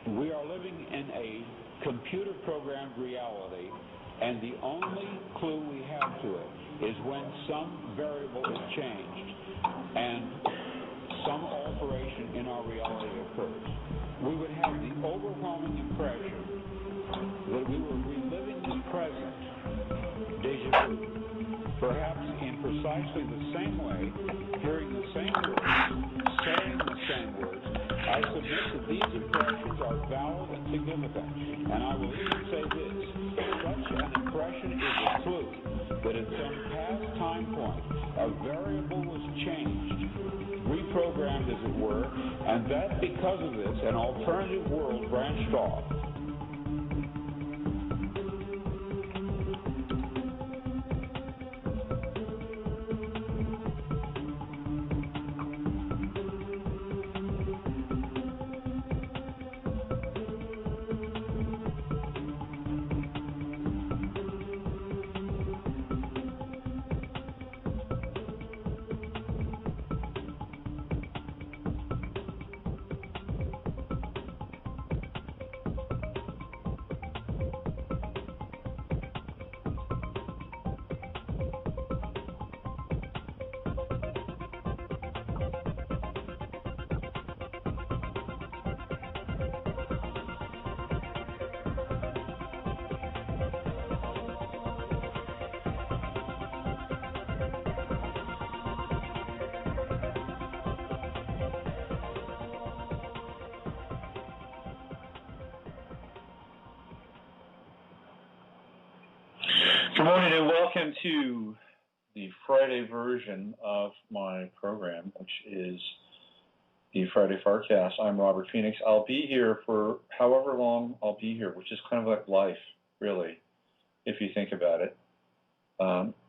We are living in a computer-programmed reality, and the only clue we have to it is when some variable is changed and some alteration in our reality occurs. We would have the overwhelming impression that we were reliving the present, déjà vu, perhaps in precisely the same way, hearing the same words, saying the same words. I submit that these impressions are valid and significant, and I will even say this: such an impression is a clue that at some past time point a variable was changed, reprogrammed as it were, and that because of this an alternative world branched off. Good morning and welcome to the Friday version of my program, which is the Friday FARcast. I'm Robert Phoenix. I'll be here for however long I'll be here, which is kind of like life, really, if you think about it.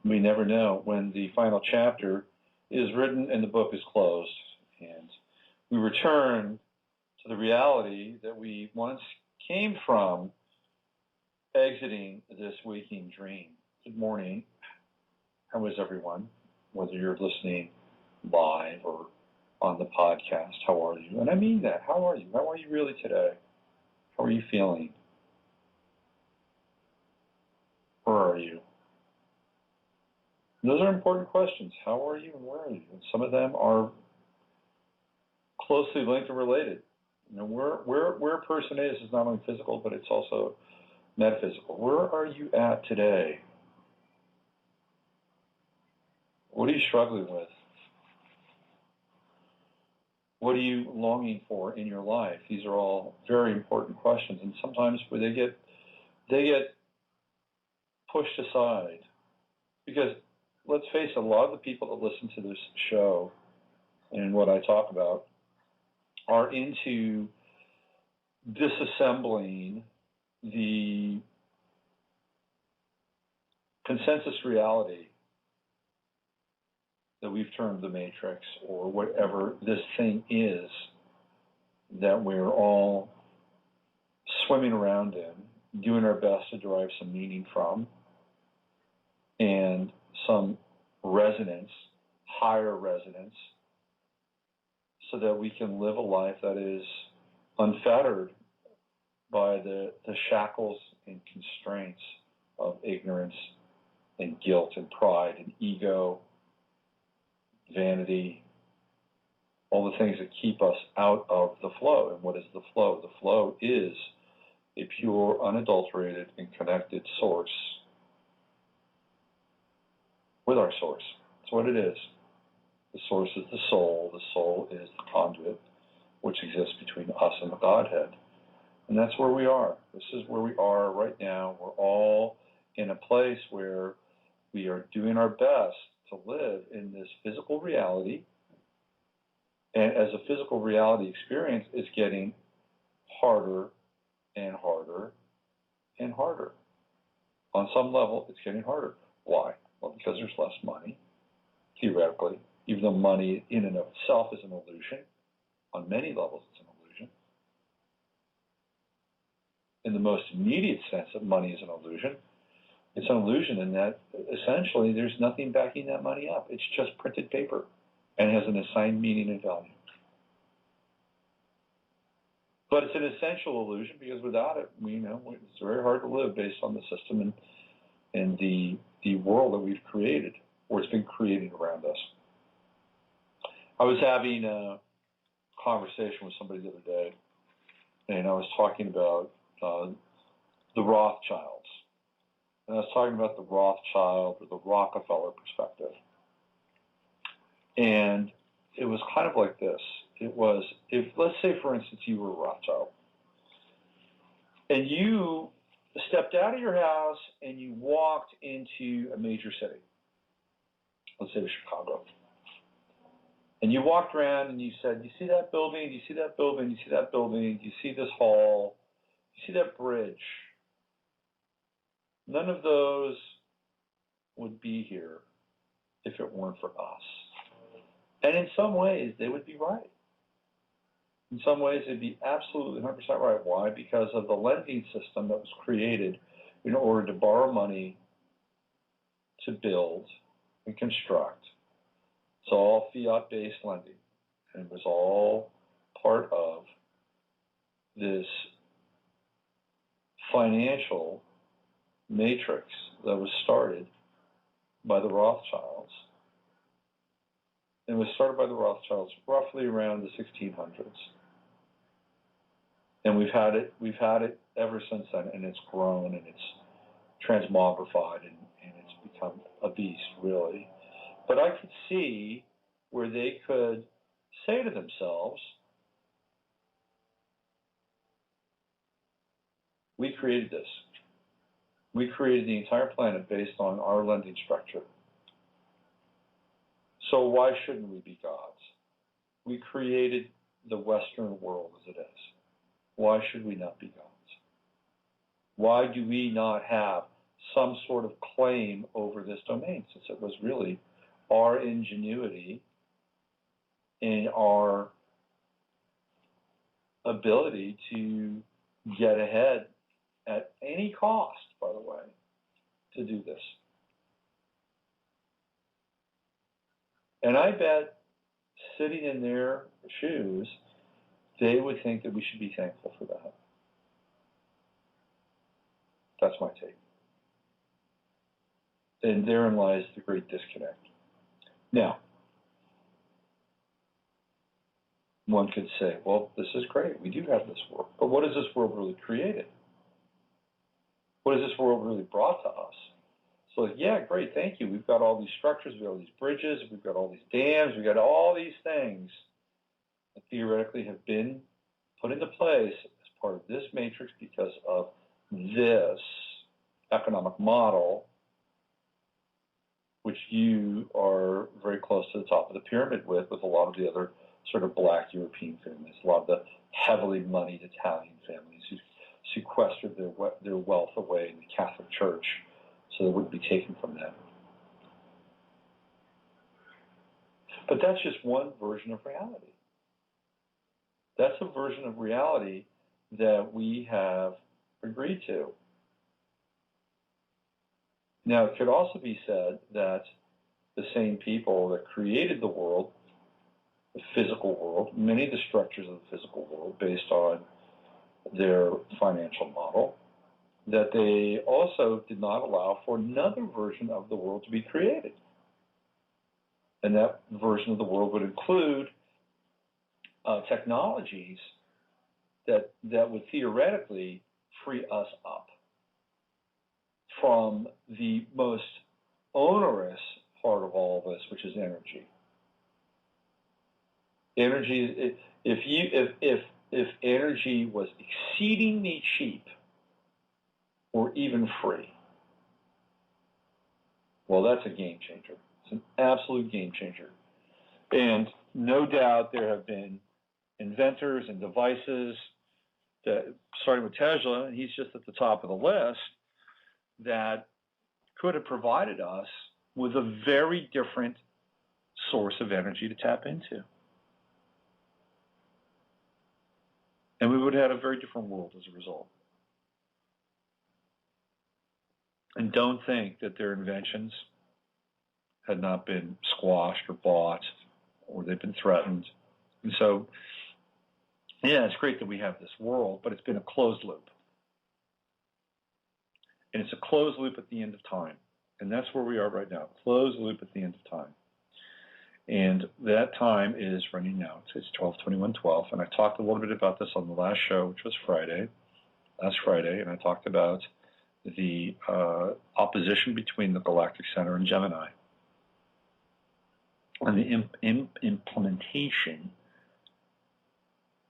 We never know when the final chapter is written and the book is closed. And we return to the reality that we once came from, exiting this waking dream. Good morning. How is everyone? Whether you're listening live or on the podcast, how are you? And I mean that. How are you? How are you really today? How are you feeling? Where are you? Those are important questions. How are you and where are you? And some of them are closely linked and related. You know, where a person is not only physical, but it's also metaphysical. Where are you at today? What are you struggling with? What are you longing for in your life? These are all very important questions, and sometimes where they get pushed aside, because let's face it, a lot of the people that listen to this show and what I talk about are into disassembling the consensus reality that we've termed the matrix, or whatever this thing is that we're all swimming around in, doing our best to derive some meaning from, and some resonance, higher resonance, so that we can live a life that is unfettered by the shackles and constraints of ignorance and guilt and pride and ego, vanity, all the things that keep us out of the flow. And what is the flow? The flow is a pure, unadulterated, and connected source with our source. That's what it is. The source is the soul. The soul is the conduit which exists between us and the Godhead. And that's where we are. This is where we are right now. We're all in a place where we are doing our best to live in this physical reality. And as a physical reality experience, it's getting harder and harder and harder. On some level, it's getting harder. Why? Well, because there's less money, theoretically, even though money in and of itself is an illusion. On many levels, it's an illusion. In the most immediate sense that money is an illusion, it's an illusion in that essentially there's nothing backing that money up. It's just printed paper and has an assigned meaning and value. But it's an essential illusion because without it, it's very hard to live based on the system and the world that we've created, or it's been created around us. I was having a conversation with somebody the other day, and I was talking about the Rothschilds. And I was talking about the Rothschild or the Rockefeller perspective. And it was kind of like this. It was, let's say, for instance, you were a Rothschild, and you stepped out of your house and you walked into a major city. Let's say it was Chicago. And you walked around and you said, you see that building, you see that building, you see that building, you see this hall, you see that bridge. None of those would be here if it weren't for us. And in some ways, they would be right. In some ways, they'd be absolutely 100% right. Why? Because of the lending system that was created in order to borrow money to build and construct. It's all fiat-based lending, and it was all part of this financial matrix that was started by the Rothschilds. It was started by the Rothschilds roughly around the 1600s. And we've had it ever since then, and it's grown and it's transmogrified and it's become a beast, really. But I could see where they could say to themselves, we created this. We created the entire planet based on our lending structure. So why shouldn't we be gods? We created the Western world as it is. Why should we not be gods? Why do we not have some sort of claim over this domain, since it was really our ingenuity and our ability to get ahead at any cost, by the way, to do this. And I bet, sitting in their shoes, they would think that we should be thankful for that. That's my take. And therein lies the great disconnect. Now, one could say, well, this is great. We do have this world. But what has this world really created? What has this world really brought to us? So, yeah, great, thank you. We've got all these structures, we've got all these bridges, we've got all these dams, we've got all these things that theoretically have been put into place as part of this matrix because of this economic model, which you are very close to the top of the pyramid with a lot of the other sort of black European families, a lot of the heavily moneyed Italian families who sequestered their wealth away in the Catholic Church so it wouldn't be taken from them. But that's just one version of reality. That's a version of reality that we have agreed to. Now, it could also be said that the same people that created the world, the physical world, many of the structures of the physical world based on their financial model, that they also did not allow for another version of the world to be created. And that version of the world would include technologies that would theoretically free us up from the most onerous part of all of this, which is energy. Energy, if energy was exceedingly cheap or even free, well, that's a game changer. It's an absolute game changer. And no doubt there have been inventors and devices that, starting with Tesla, and he's just at the top of the list, that could have provided us with a very different source of energy to tap into. And we would have had a very different world as a result. And don't think that their inventions had not been squashed or bought or they've been threatened. And so Yeah, it's great that we have this world, but it's been a closed loop. And it's a closed loop at the end of time. And that's where we are right now, closed loop at the end of time. And that time is running now. It's 12/21/12. And I talked a little bit about this on the last show, which was last Friday, and I talked about the opposition between the galactic center and Gemini, and the implementation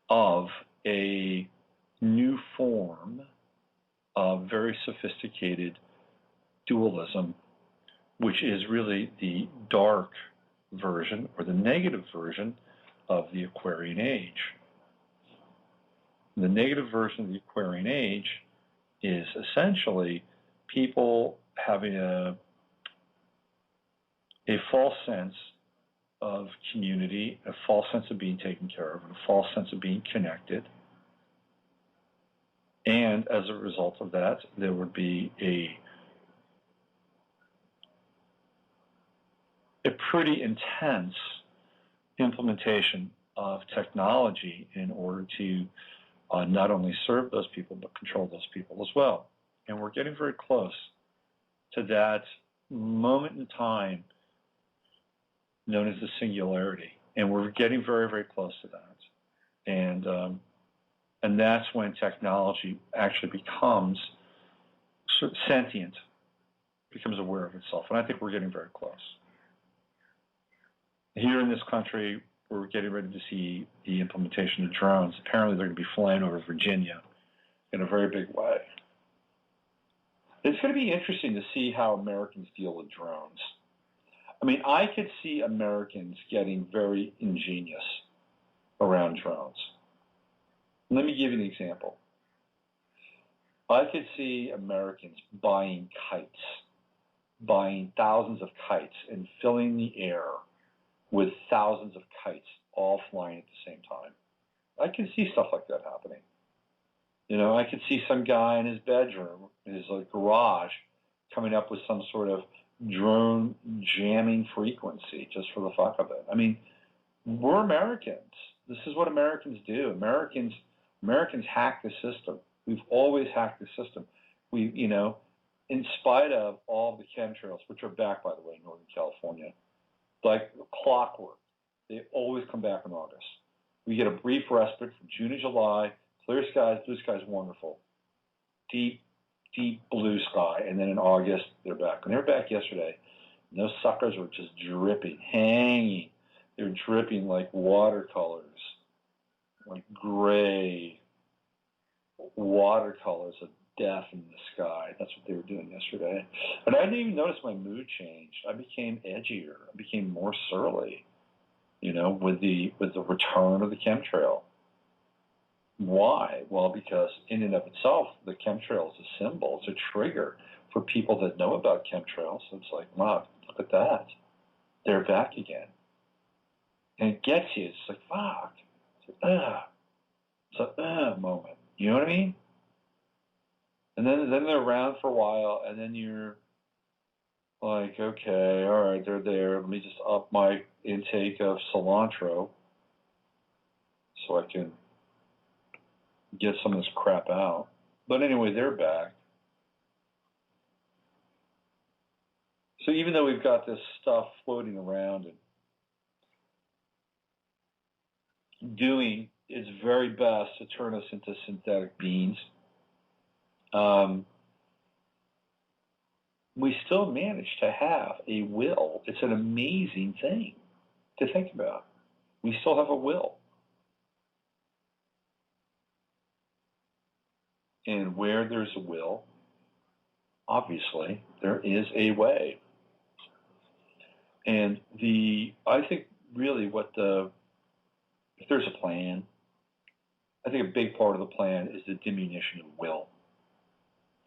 of a new form of very sophisticated dualism, which is really the dark version or the negative version of the Aquarian age. The negative version of the Aquarian age is essentially people having a false sense of community, a false sense of being taken care of, a false sense of being connected. And as a result of that, there would be a pretty intense implementation of technology in order to not only serve those people, but control those people as well. And we're getting very close to that moment in time known as the singularity. And we're getting very, very close to that. And that's when technology actually becomes sentient, becomes aware of itself. And I think we're getting very close. Here in this country, we're getting ready to see the implementation of drones. Apparently, they're going to be flying over Virginia in a very big way. It's going to be interesting to see how Americans deal with drones. I mean, I could see Americans getting very ingenious around drones. Let me give you an example. I could see Americans buying kites, buying thousands of kites and filling the air with thousands of kites all flying at the same time. I can see stuff like that happening. You know, I could see some guy in his bedroom, in his garage, coming up with some sort of drone jamming frequency just for the fuck of it. I mean, we're Americans. This is what Americans do. Americans hack the system. We've always hacked the system. We, you know, in spite of all the chemtrails, which are back, by the way, in Northern California, like clockwork, they always come back in August. We get a brief respite from June and July, clear skies, blue skies, wonderful. Deep, deep blue sky, and then in August, they're back. And they were back yesterday. And those suckers were just dripping, hanging. They were dripping like watercolors, like gray watercolors of death in the sky. That's what they were doing yesterday. And I didn't even notice my mood changed. I became edgier. I became more surly, you know, with the return of the chemtrail. Why? Well, because in and of itself, the chemtrail is a symbol. It's a trigger for people that know about chemtrails. So it's like, wow, look at that. They're back again. And it gets you. It's like, fuck. It's like, It's a moment. You know what I mean? And then they're around for a while, and then you're like, okay, all right, they're there. Let me just up my intake of cilantro so I can get some of this crap out. But anyway, they're back. So even though we've got this stuff floating around and doing its very best to turn us into synthetic beings, we still manage to have a will. It's an amazing thing to think about. We still have a will. And where there's a will, obviously, there is a way. And I think really if there's a plan, I think a big part of the plan is the diminution of will,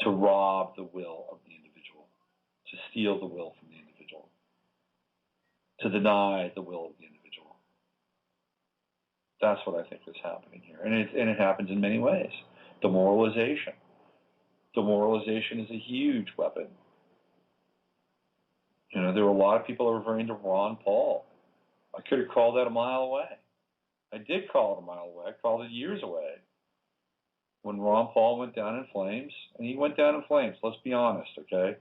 to rob the will of the individual, to steal the will from the individual, to deny the will of the individual. That's what I think is happening here. And it happens in many ways. Demoralization. Demoralization is a huge weapon. You know, there were a lot of people that were very into Ron Paul. I could have called that a mile away. I did call it a mile away. I called it years away. When Ron Paul went down in flames, and he went down in flames, let's be honest, okay?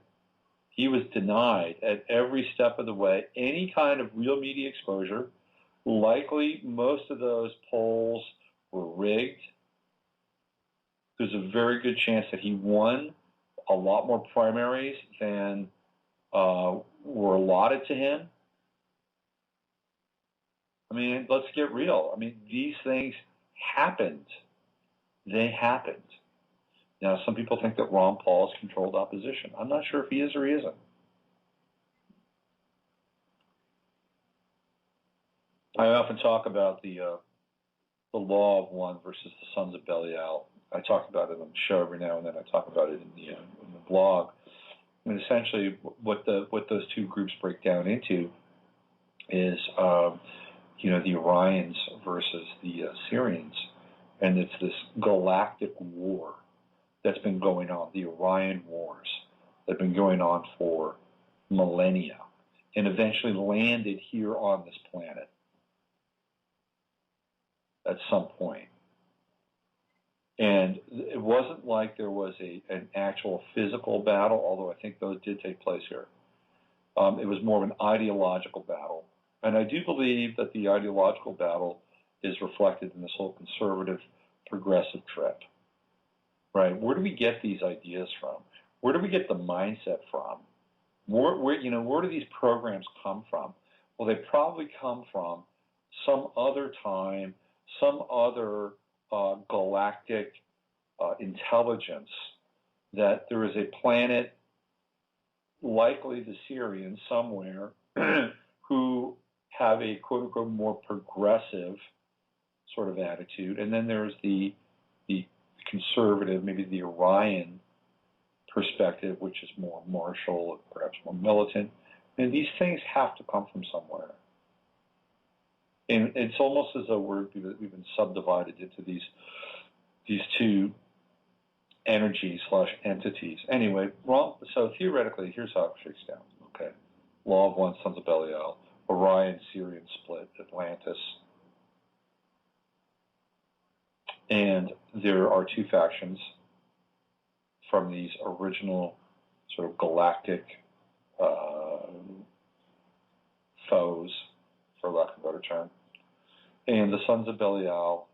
He was denied at every step of the way any kind of real media exposure. Likely, most of those polls were rigged. There's a very good chance that he won a lot more primaries than were allotted to him. I mean, let's get real. I mean, these things happened. They happened. Now, some people think that Ron Paul has controlled opposition. I'm not sure if he is or he isn't. I often talk about the law of one versus the sons of Belial. I talk about it on the show every now and then. I talk about it in the blog. And essentially, what those two groups break down into is, the Orions versus the Syrians, and it's this galactic war that's been going on, the Orion Wars, that have been going on for millennia, and eventually landed here on this planet at some point. And it wasn't like there was an actual physical battle, although I think those did take place here. It was more of an ideological battle. And I do believe that the ideological battle is reflected in this whole conservative, progressive trip. Right? Where do we get these ideas from? Where do we get the mindset from? Where do these programs come from? Well, they probably come from some other time, some other galactic intelligence, that there is a planet, likely the Syrians somewhere, who have a quote-unquote more progressive sort of attitude. And then there's the conservative, maybe the Orion perspective, which is more martial, perhaps more militant. And these things have to come from somewhere. And it's almost as though we've been subdivided into these two energies/entities. Anyway, so theoretically, here's how it shakes down. Okay, Law of One, Sons of Belial, Orion, Syrian split, Atlantis. And there are two factions from these original sort of galactic foes, for lack of a better term. And the Sons of Belial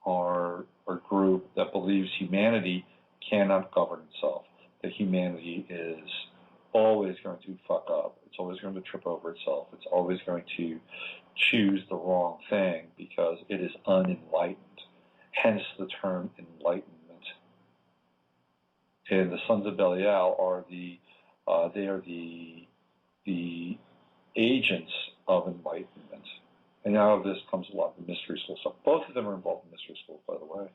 are a group that believes humanity cannot govern itself, that humanity is always going to fuck up. It's always going to trip over itself. It's always going to choose the wrong thing because it is unenlightened, hence the term enlightenment. And the Sons of Belial are the agents of enlightenment. And out of this comes a lot of mystery school stuff. Both of them are involved in mystery school, by the way.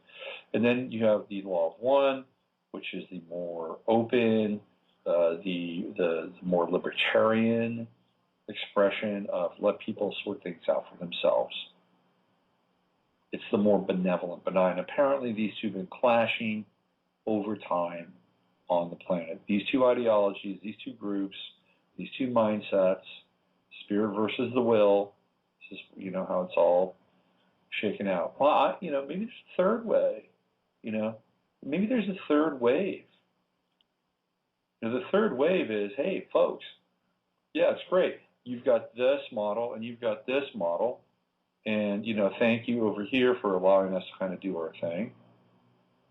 And then you have the Law of One, which is the more open, the more libertarian expression of let people sort things out for themselves. It's the more benevolent, benign. Apparently these two have been clashing over time on the planet. These two ideologies, these two groups, these two mindsets, spirit versus the will. This is, how it's all shaken out. Well, maybe there's a third way. Maybe there's a third wave. The third wave is, hey, folks, yeah, it's great. You've got this model and you've got this model. And, thank you over here for allowing us to kind of do our thing.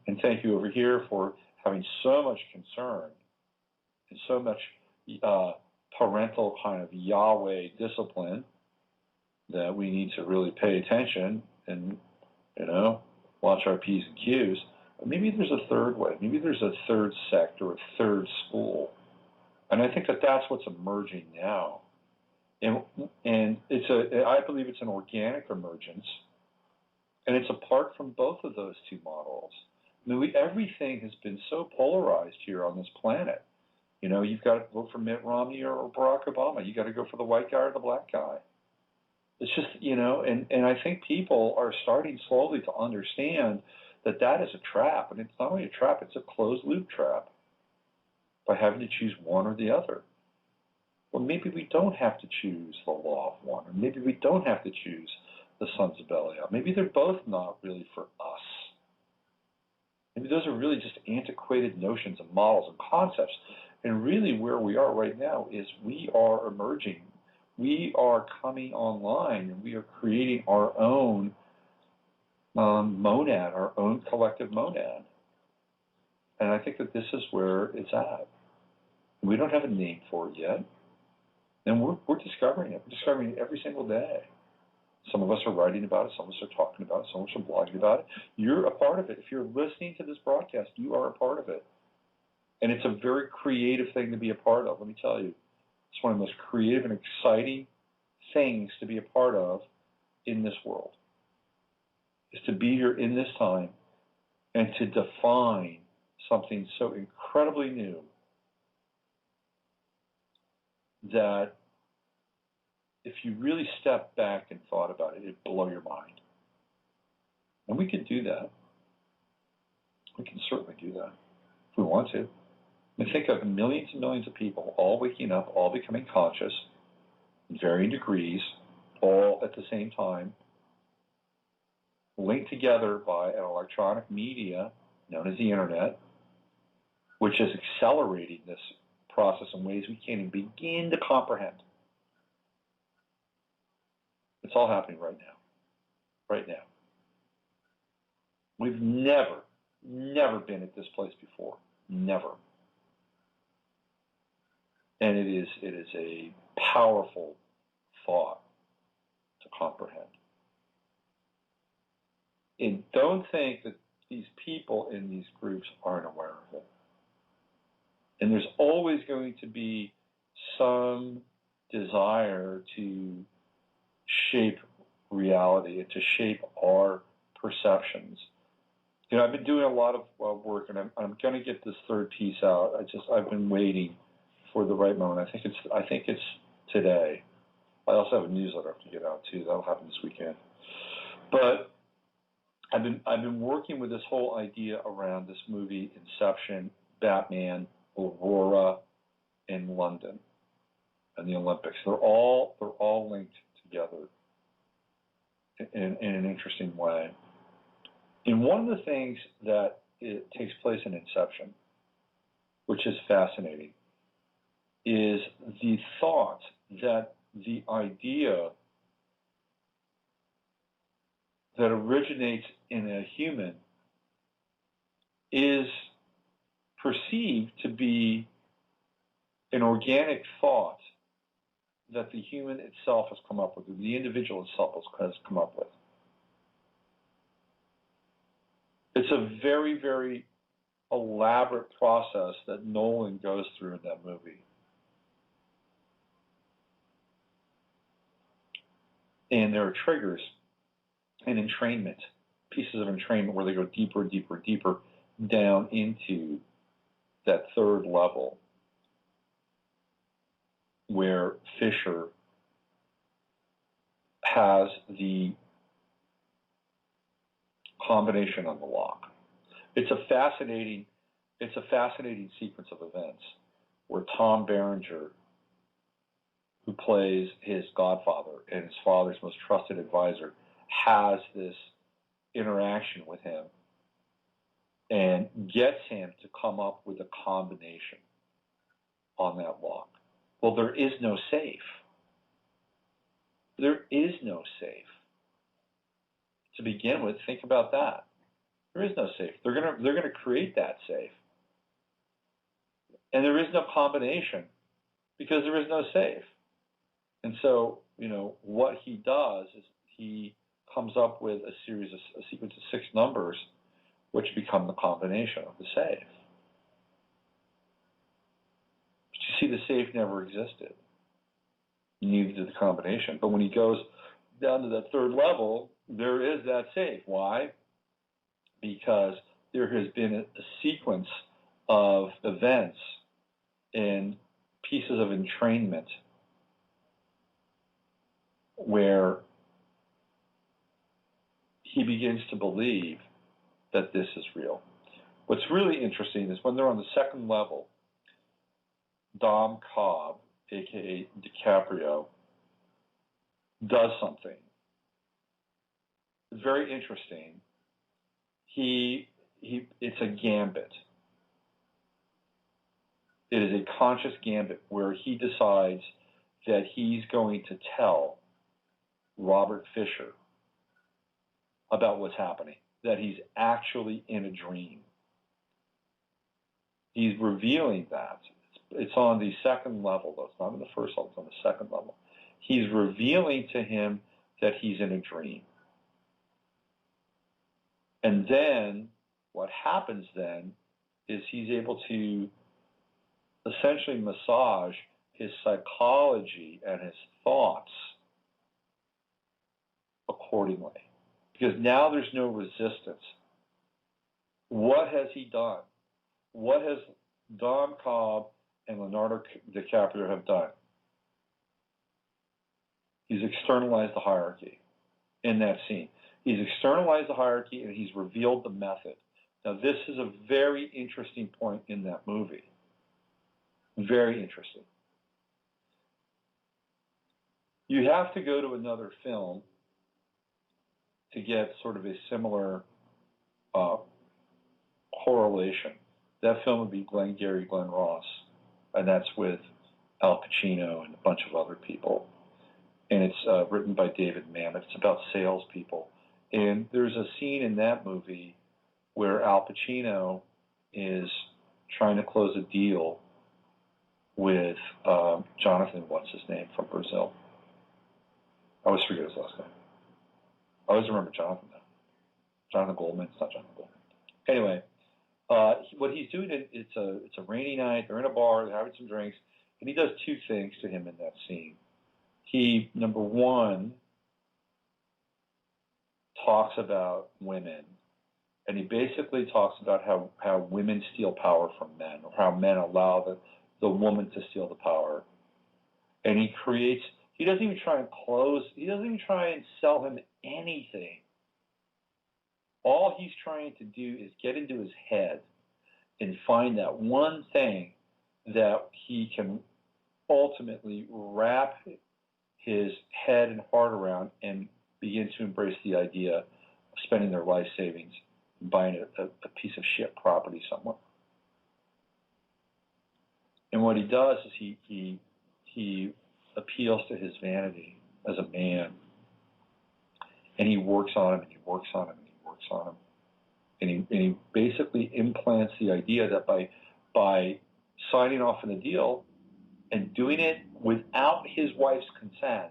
And thank you over here for having so much concern and so much parental kind of Yahweh discipline that we need to really pay attention and, watch our P's and Q's. But maybe there's a third way. Maybe there's a third sect or a third school. And I think that that's what's emerging now. And I believe it's an organic emergence, and it's apart from both of those two models. I mean, everything has been so polarized here on this planet. You've got to vote for Mitt Romney or Barack Obama. You got to go for the white guy or the black guy. It's just, and I think people are starting slowly to understand that that is a trap. And it's not only a trap, it's a closed loop trap by having to choose one or the other. Well, maybe we don't have to choose the law of one, or maybe we don't have to choose the sons of Belial. Maybe they're both not really for us. Maybe those are really just antiquated notions and models and concepts. And really where we are right now is we are emerging. We are coming online, and we are creating our own monad, our own collective monad. And I think that this is where it's at. We don't have a name for it yet. And we're discovering it. We're discovering it every single day. Some of us are writing about it. Some of us are talking about it. Some of us are blogging about it. You're a part of it. If you're listening to this broadcast, you are a part of it. And it's a very creative thing to be a part of, let me tell you. It's one of the most creative and exciting things to be a part of in this world, is to be here in this time and to define something so incredibly new that if you really step back and thought about it, it'd blow your mind. And we can do that. We can certainly do that if we want to. And think of millions and millions of people all waking up, all becoming conscious in varying degrees, all at the same time, linked together by an electronic media known as the Internet, which is accelerating this process in ways we can't even begin to comprehend. It's all happening right now. Right now. We've never been at this place before. Never. And it is a powerful thought to comprehend. And don't think that these people in these groups aren't aware of it. And there's always going to be some desire to shape reality and to shape our perceptions. You know, I've been doing a lot of work, and I'm going to get this third piece out. I've been waiting for the right moment. I think it's today. I also have a newsletter I have to get out too. That'll happen this weekend. But I've been working with this whole idea around this movie Inception, Batman, Aurora, and London, and the Olympics. They're all linked together in an interesting way. And one of the things that takes place in Inception, which is fascinating, is the thought that the idea that originates in a human is perceived to be an organic thought that the human itself has come up with, or the individual itself has come up with. It's a very, very elaborate process that Nolan goes through in that movie. And there are triggers and entrainment, pieces of entrainment where they go deeper and deeper and deeper down into that third level where Fisher has the combination on the lock. It's a fascinating sequence of events where Tom Berenger, who plays his godfather and his father's most trusted advisor, has this interaction with him and gets him to come up with a combination on that lock. Well, there is no safe. There is no safe. To begin with, think about that. There is no safe. They're gonna create that safe. And there is no combination because there is no safe. And so, what he does is he comes up with a sequence of 6 numbers which become the combination of the safe. But you see, the safe never existed. Neither did the combination. But when he goes down to that third level, there is that safe. Why? Because there has been a sequence of events and pieces of entrainment where he begins to believe that this is real. What's really interesting is when they're on the second level, Dom Cobb, a.k.a. DiCaprio, does something very interesting. It's a gambit. It is a conscious gambit where he decides that he's going to tell Robert Fisher about what's happening, that he's actually in a dream. He's revealing that. It's on the second level, though. It's not on the first level. It's on the second level. He's revealing to him that he's in a dream. And then what happens then is he's able to essentially massage his psychology and his thoughts accordingly. Because now there's no resistance. What has he done? What has Don Cobb and Leonardo DiCaprio have done? He's externalized the hierarchy in that scene. He's externalized the hierarchy and he's revealed the method. Now, this is a very interesting point in that movie. Very interesting. You have to go to another film to get sort of a similar correlation. That film would be Glengarry Glen Ross, and that's with Al Pacino and a bunch of other people. And it's written by David Mamet. It's about salespeople. And there's a scene in that movie where Al Pacino is trying to close a deal with Jonathan, what's his name, from Brazil. I always forget his last name. I always remember Jonathan, though. Jonathan Goldman. It's not Jonathan Goldman. Anyway, what he's doing, it's a rainy night. They're in a bar. They're having some drinks. And he does two things to him in that scene. He, number one, talks about women. And he basically talks about how women steal power from men, or how men allow the woman to steal the power. And he doesn't even try and sell him anything. All he's trying to do is get into his head and find that one thing that he can ultimately wrap his head and heart around and begin to embrace the idea of spending their life savings buying a piece of shit property somewhere. And what he does is he appeals to his vanity as a man, and he works on him, and he works on him, and he works on him, and he basically implants the idea that by signing off on the deal and doing it without his wife's consent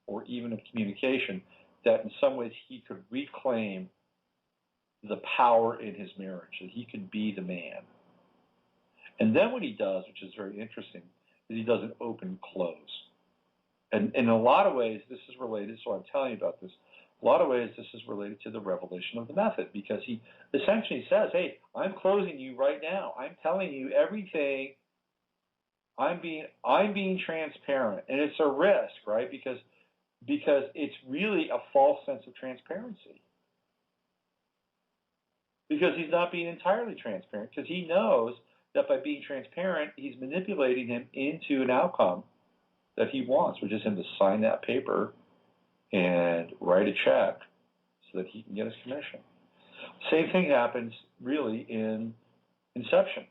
or even a communication, that in some ways he could reclaim the power in his marriage, that he could be the man. And then what he does, which is very interesting, is he does an open close. And in a lot of ways, this is related, so I'm telling you about this, a lot of ways this is related to the revelation of the method, because he essentially says, hey, I'm closing you right now. I'm telling you everything. I'm being transparent. And it's a risk, right? Because it's really a false sense of transparency. Because he's not being entirely transparent, because he knows that by being transparent, he's manipulating him into an outcome that he wants, which is him to sign that paper and write a check so that he can get his commission. Same thing happens really in Inception.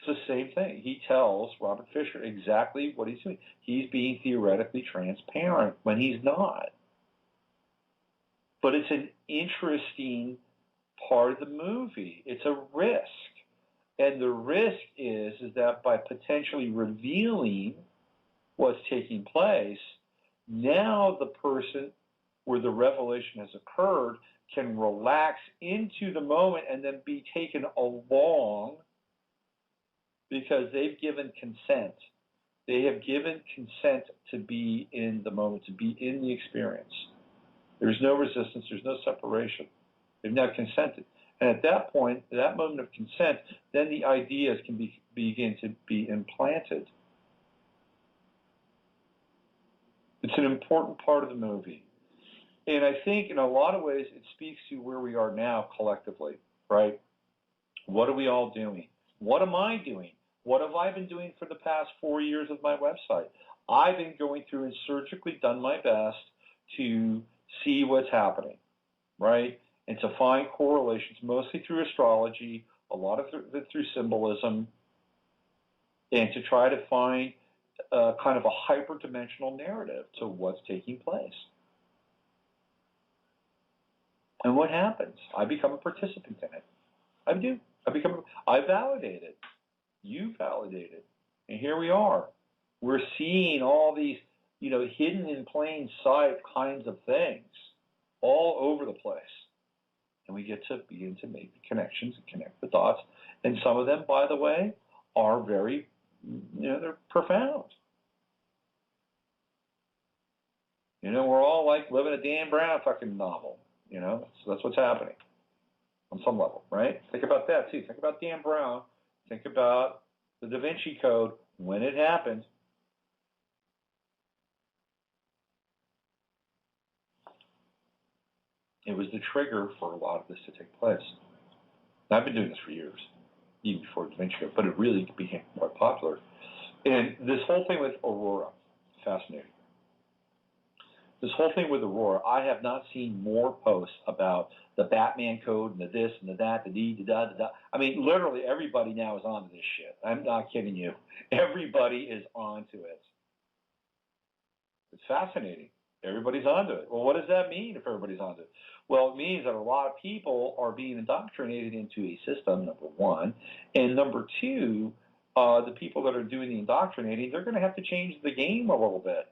It's the same thing. He tells Robert Fisher exactly what he's doing. He's being theoretically transparent when he's not. But it's an interesting part of the movie. It's a risk. And the risk is that by potentially revealing what's taking place, now the person where the revelation has occurred can relax into the moment and then be taken along because they've given consent. They have given consent to be in the moment, to be in the experience. There's no resistance. There's no separation. They've now consented. And at that point, at that moment of consent, then the ideas can begin to be implanted. It's an important part of the movie. And I think in a lot of ways it speaks to where we are now collectively, right? What are we all doing? What am I doing? What have I been doing for the past 4 years of my website? I've been going through and surgically done my best to see what's happening. right? And to find correlations, mostly through astrology, a lot of it through symbolism, and to try to find kind of a hyperdimensional narrative to what's taking place. And what happens? I become a participant in it. I do. I validate it. You validate it. And here we are. We're seeing all these, hidden in plain sight kinds of things all over the place. And we get to begin to make the connections and connect the dots. And some of them, by the way, are very, they're profound. We're all like living a Dan Brown fucking novel. So that's what's happening on some level, right? Think about that too. Think about Dan Brown. Think about the Da Vinci Code when it happened. It was the trigger for a lot of this to take place. And I've been doing this for years, even before Da Vinci Code, but it really became quite popular. And this whole thing with Aurora, fascinating. This whole thing with Aurora, I have not seen more posts about the Batman code and the this and the that, the D, the da, the da. I mean, literally everybody now is onto this shit. I'm not kidding you. Everybody is onto it. It's fascinating. Everybody's onto it. Well, what does that mean if everybody's onto it? Well, it means that a lot of people are being indoctrinated into a system, number one. And number two, the people that are doing the indoctrinating, they're going to have to change the game a little bit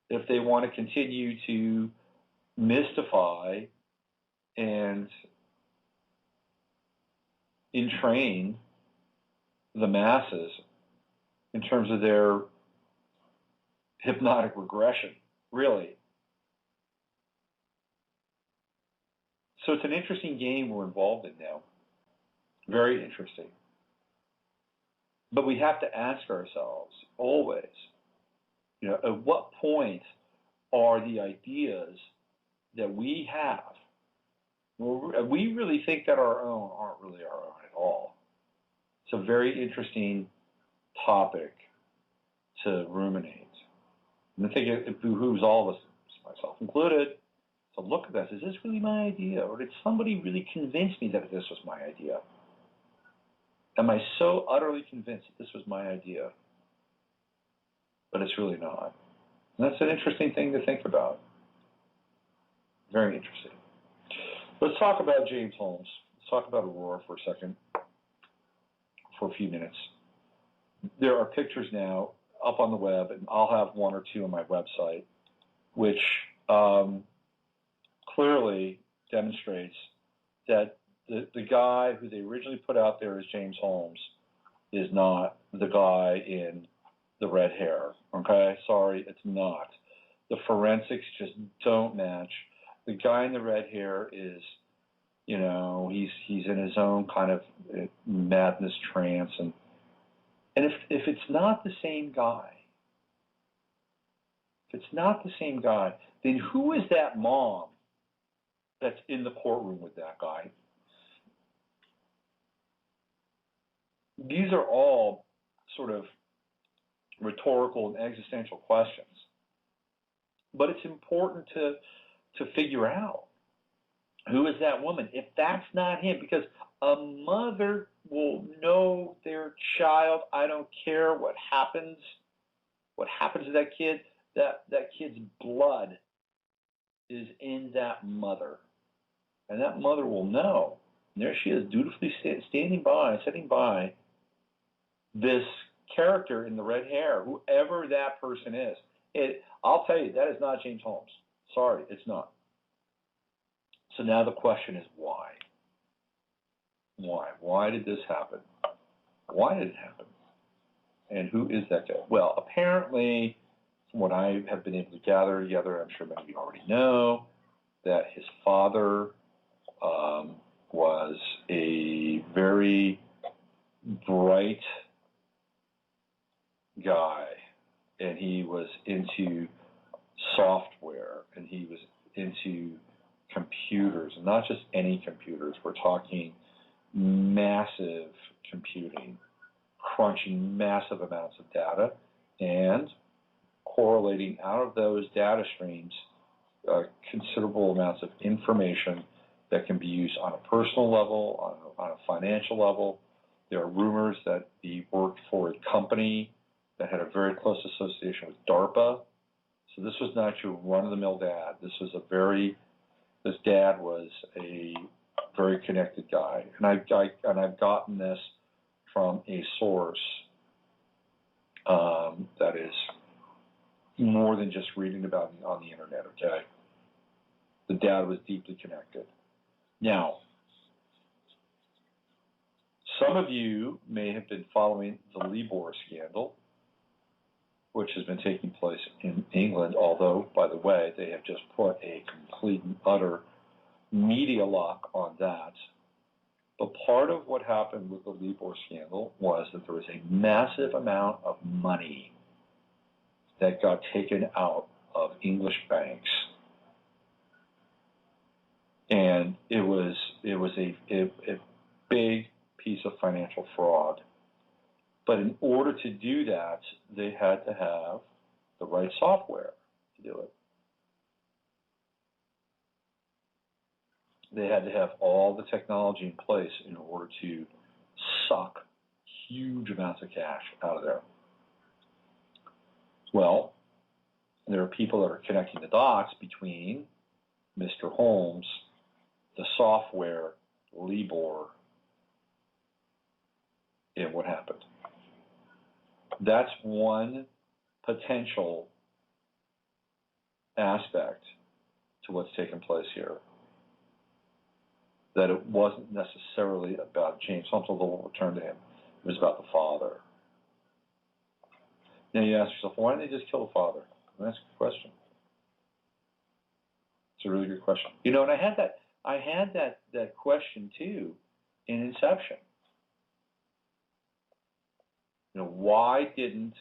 if they want to continue to mystify and entrain the masses in terms of their hypnotic regression, really. So it's an interesting game we're involved in now. Very interesting. But we have to ask ourselves always, at what point are the ideas that we have, we really think that our own aren't really our own at all. It's a very interesting topic to ruminate. And I think it behooves all of us, myself included, to look at this. Is this really my idea? Or did somebody really convince me that this was my idea? Am I so utterly convinced that this was my idea? But it's really not. And that's an interesting thing to think about. Very interesting. Let's talk about James Holmes. Let's talk about Aurora for a second, for a few minutes. There are pictures now up on the web, and I'll have one or two on my website, which clearly demonstrates that the guy who they originally put out there as James Holmes is not the guy in the red hair, okay? Sorry, it's not. The forensics just don't match. The guy in the red hair is, he's in his own kind of madness trance. And if it's not the same guy, then who is that mom that's in the courtroom with that guy? These are all sort of rhetorical and existential questions. But it's important to figure out, who is that woman? If that's not him, because a mother will know their child. I don't care what happens to that kid. That kid's blood is in that mother. And that mother will know. And there she is, dutifully sitting by this character in the red hair, whoever that person is. I'll tell you, that is not James Holmes. Sorry, it's not. So now the question is why? Why? Why did this happen? Why did it happen? And who is that guy? Well, apparently, from what I have been able to gather together, I'm sure many of you already know, that his father was a very bright guy, and he was into software, and he was into computers, and not just any computers. We're talking massive computing, crunching massive amounts of data, and correlating out of those data streams considerable amounts of information that can be used on a personal level, on a financial level. There are rumors that he worked for a company that had a very close association with DARPA. So this was not your run-of-the-mill dad. This dad was a very connected guy, and I've gotten this from a source that is more than just reading about it on the internet. Okay, the dad was deeply connected. Now, some of you may have been following the Libor scandal, which has been taking place in England, although, by the way, they have just put a complete and utter media lock on that. But part of what happened with the Libor scandal was that there was a massive amount of money that got taken out of English banks. And it was a big piece of financial fraud. But in order to do that, they had to have the right software to do it. They had to have all the technology in place in order to suck huge amounts of cash out of there. Well, there are people that are connecting the dots between Mr. Holmes, the software, Libor, and what happened. That's one potential aspect to what's taken place here. That it wasn't necessarily about James Holmes, although we'll return to him. It was about the father. Now you ask yourself, why didn't they just kill the father? Well, that's a good question. It's a really good question. You know, and I had that question too in Inception. You know, why didn't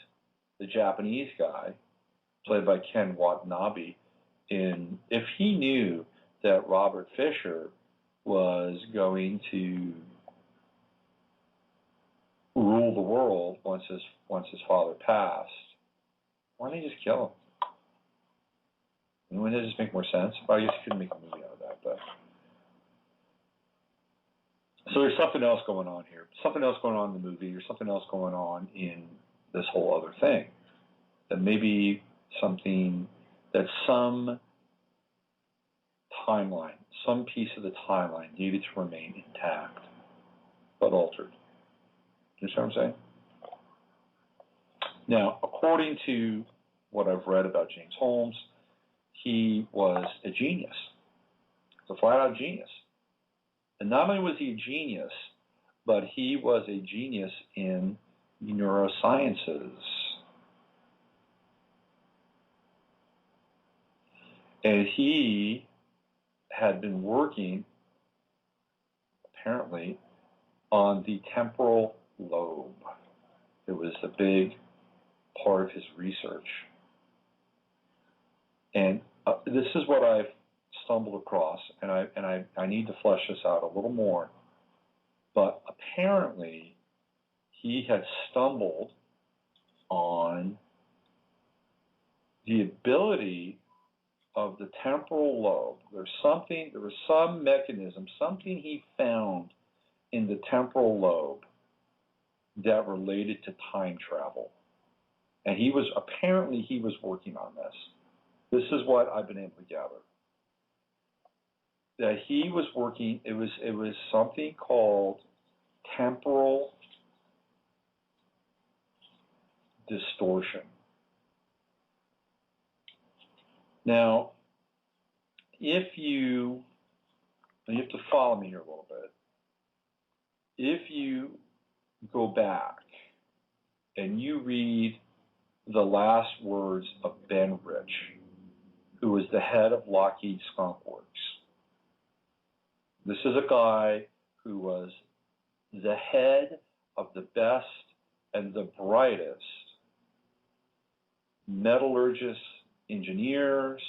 the Japanese guy, played by Ken Watanabe, if he knew that Robert Fisher was going to rule the world once his father passed, why didn't he just kill him? Wouldn't it just make more sense? Well, I guess you couldn't make a movie out of that, but so there's something else going on here. Something else going on in the movie, or something else going on in this whole other thing. That maybe something that some timeline, some piece of the timeline needed to remain intact, but altered. You understand what I'm saying? Now, according to what I've read about James Holmes, he was a genius. He's a flat-out genius. And not only was he a genius, but he was a genius in neurosciences. And he had been working, apparently, on the temporal lobe. It was a big part of his research. And this is what I've stumbled across, and I need to flesh this out a little more. But apparently, he had stumbled on the ability of the temporal lobe. There was some mechanism, something he found in the temporal lobe that related to time travel. And he was working on this. This is what I've been able to gather. That he was working, it was something called temporal distortion. Now, you have to follow me here a little bit. If you go back and you read the last words of Ben Rich, who was the head of Lockheed Skunk Works. This is a guy who was the head of the best and the brightest metallurgists, engineers,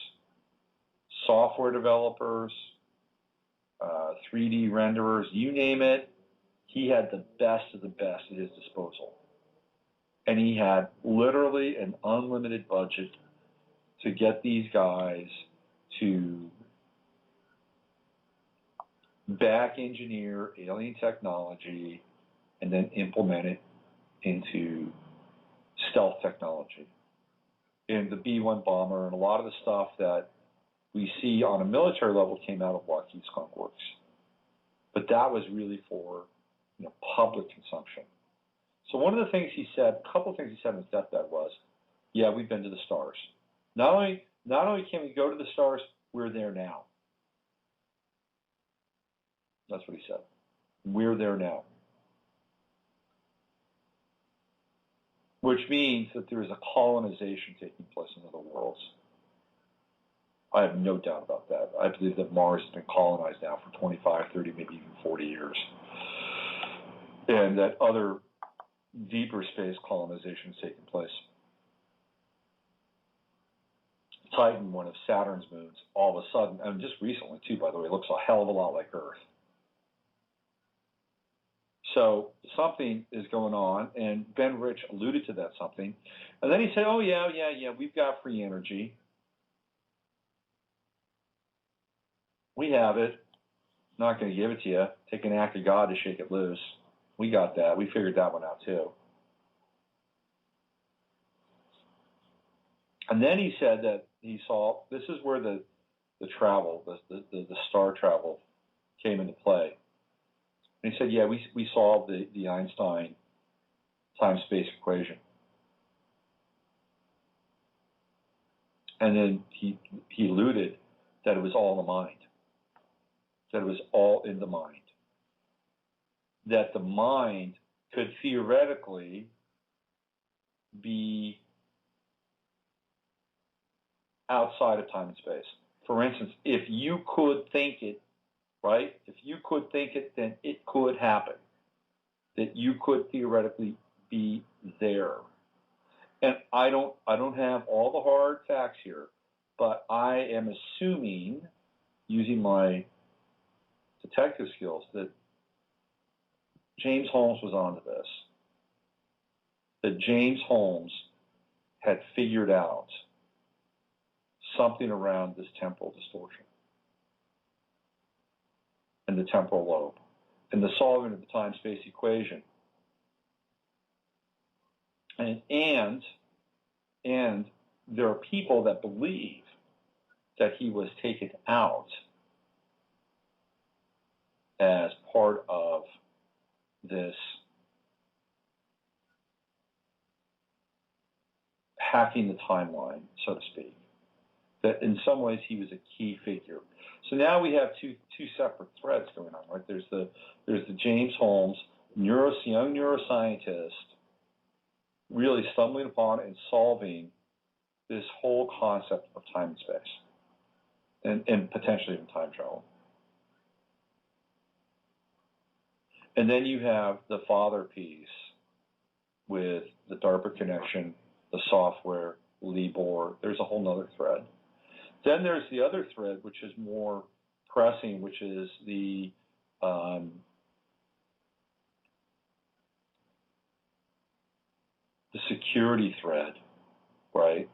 software developers, 3D renderers, you name it. He had the best of the best at his disposal. And he had literally an unlimited budget to get these guys to back engineer alien technology and then implement it into stealth technology. And the B-1 bomber and a lot of the stuff that we see on a military level came out of Lockheed Skunk Works. But that was really for public consumption. So one of the things he said, a couple of things he said in his deathbed was, yeah, we've been to the stars. Not only can we go to the stars, we're there now. That's what he said. We're there now. Which means that there is a colonization taking place in other worlds. I have no doubt about that. I believe that Mars has been colonized now for 25, 30, maybe even 40 years. And that other deeper space colonization is taking place. Titan, one of Saturn's moons, all of a sudden, and just recently too, by the way, looks a hell of a lot like Earth. So something is going on, and Ben Rich alluded to that something. And then he said, oh, yeah, we've got free energy. We have it. Not going to give it to you. Take an act of God to shake it loose. We got that. We figured that one out too. And then he said that he saw, this is where the travel, the star travel came into play. And he said, yeah, we solved the Einstein time-space equation. And then he alluded that it was all in the mind. That it was all in the mind. That the mind could theoretically be outside of time and space. For instance, if you could think it, right? If you could think it, then it could happen. That you could theoretically be there. And I don't have all the hard facts here, but I am assuming, using my detective skills, that James Holmes was onto this. That James Holmes had figured out something around this temporal distortion and the temporal lobe and the solving of the time-space equation. And there are people that believe that he was taken out as part of this hacking the timeline, so to speak. That in some ways he was a key figure. So now we have two separate threads going on, right? There's the James Holmes, young neuroscientist, really stumbling upon and solving this whole concept of time and space, and potentially even time travel. And then you have the father piece with the DARPA connection, the software, Lee Bohr. There's a whole nother thread. Then there's the other thread, which is more pressing, which is the security thread, right?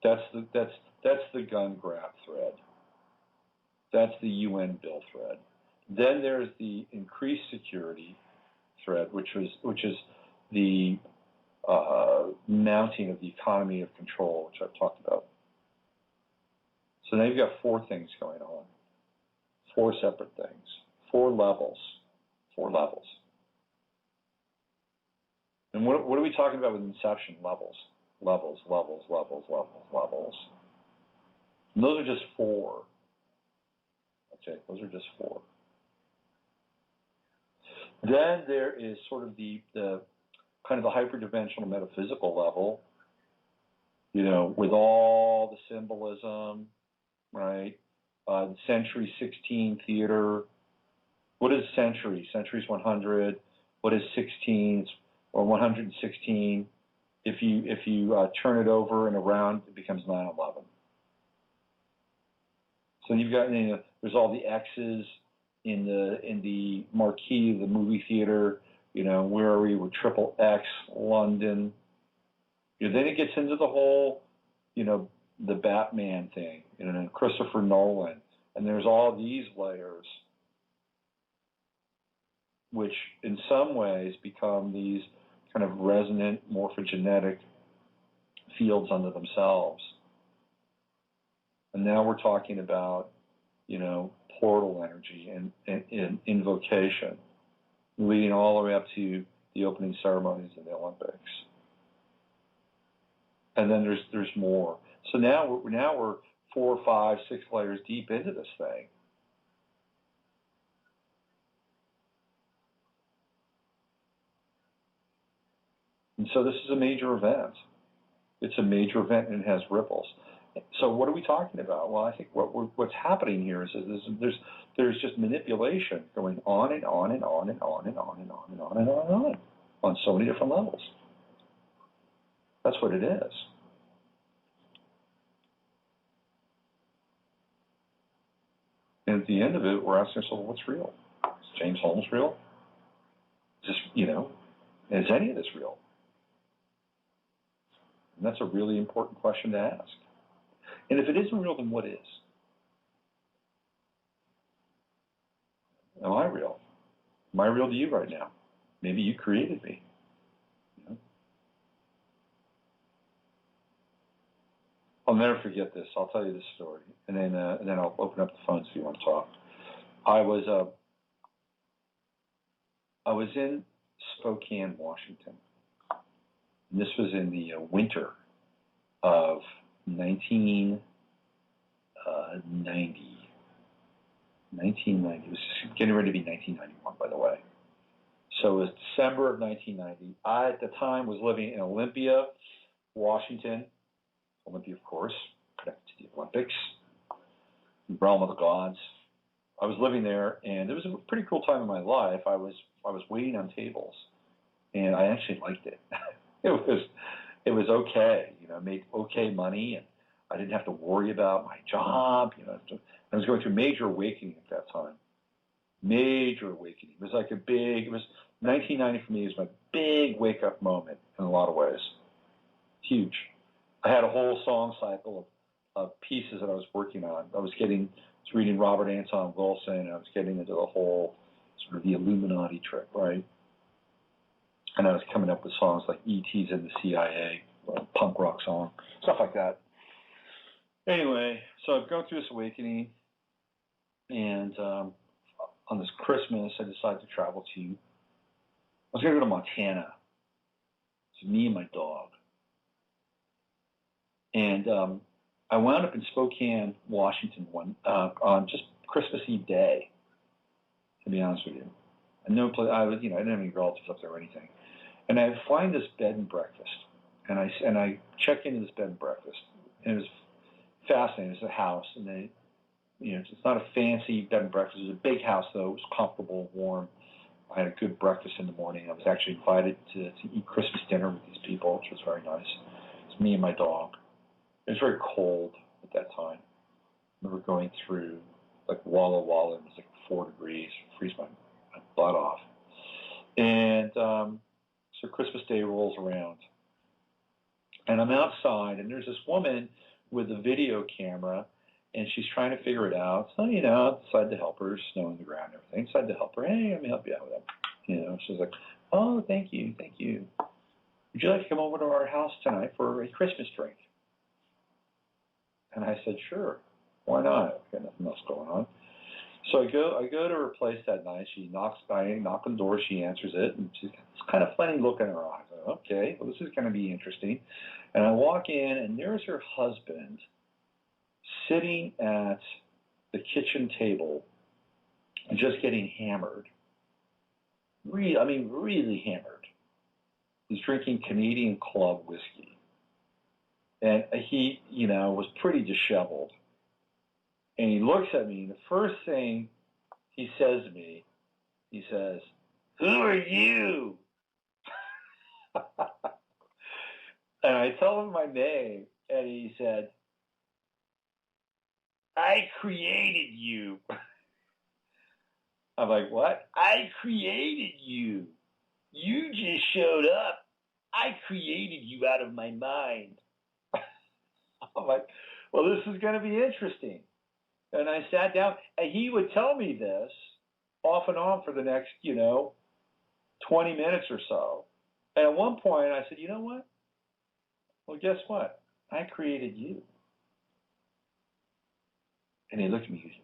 That's the gun grab thread. That's the UN bill thread. Then there's the increased security thread, which is the mounting of the economy of control, which I've talked about. So now you've got four things going on, four separate things, four levels. And what are we talking about with Inception? Levels. And those are just four. Okay, those are just four. Then there is sort of the kind of the hyperdimensional metaphysical level, with all the symbolism, right? The Century 16 theater. What is century? Century's 100. What is 16 or 116? If you turn it over and around, it becomes 9/11. So you've got there's all the X's in the marquee of the movie theater. Where are we? We're triple X London. Then it gets into the whole the Batman thing, and Christopher Nolan, and there's all these layers, which in some ways become these kind of resonant morphogenetic fields unto themselves. And now we're talking about, portal energy and invocation, leading all the way up to the opening ceremonies of the Olympics. And then there's more. So now we're 4, 5, 6 layers deep into this thing. And so this is a major event. It's a major event, and it has ripples. So what are we talking about? Well, I think what's happening here is there's just manipulation going on and on and on and on and on and on and on and on and on so many different levels. That's what it is. And at the end of it, we're asking ourselves, what's real? Is James Holmes real? Is this, is any of this real? And that's a really important question to ask. And if it isn't real, then what is? Am I real? Am I real to you right now? Maybe you created me. I'll never forget this. I'll tell you this story, and then I'll open up the phones if you want to talk. I was in Spokane, Washington. And this was in the winter of 1990. 1990. It was getting ready to be 1991, by the way. So it was December of 1990. I, at the time, was living in Olympia, Washington. Olympia, of course, connected to the Olympics, the realm of the gods. I was living there, and it was a pretty cool time in my life. I was waiting on tables, and I actually liked it. It was okay. I made okay money, and I didn't have to worry about my job. I was going through major awakening at that time. Major awakening. It was like 1990 for me was my big wake-up moment in a lot of ways. Huge. I had a whole song cycle of pieces that I was working on. I was reading Robert Anton Wilson, and I was getting into the whole sort of the Illuminati trip, right? And I was coming up with songs like E.T.'s in the CIA, punk rock song, stuff like that. Anyway, so I've gone through this awakening, and on this Christmas, I decided to travel I was going to go to Montana. It's me and my dog. And I wound up in Spokane, Washington on just Christmas Eve day, to be honest with you. I didn't have any relatives up there or anything. And I find this bed and breakfast, and I check into this bed and breakfast, and it was fascinating. It's a house, and it's not a fancy bed and breakfast. It was a big house, though. It was comfortable, warm. I had a good breakfast in the morning. I was actually invited to eat Christmas dinner with these people, which was very nice. It's me and my dog. It was very cold at that time. We were going through Walla Walla. It was 4 degrees. Freeze my butt off. And so Christmas Day rolls around. And I'm outside, and there's this woman with a video camera, and she's trying to figure it out. So, I decided to help her, snow on the ground and everything. Decided to help her. Hey, let me help you out with that. She's like, oh, thank you. Would you like to come over to our house tonight for a Christmas drink? And I said, sure. Why not? I've got nothing else going on. So I go to her place that night. She knocks on the door. She answers it, and she's got this kind of funny look in her eyes. I go, okay, well, this is going to be interesting. And I walk in, and there's her husband sitting at the kitchen table and just getting hammered. Really hammered. He's drinking Canadian Club whiskey. And he, was pretty disheveled. And he looks at me, and the first thing he says to me, he says, who are you? And I tell him my name, and he said, I created you. I'm like, what? I created you. You just showed up. I created you out of my mind. I'm like, well, this is going to be interesting. And I sat down, and he would tell me this off and on for the next, 20 minutes or so. And at one point, I said, you know what? Well, guess what? I created you. And he looked at me and goes,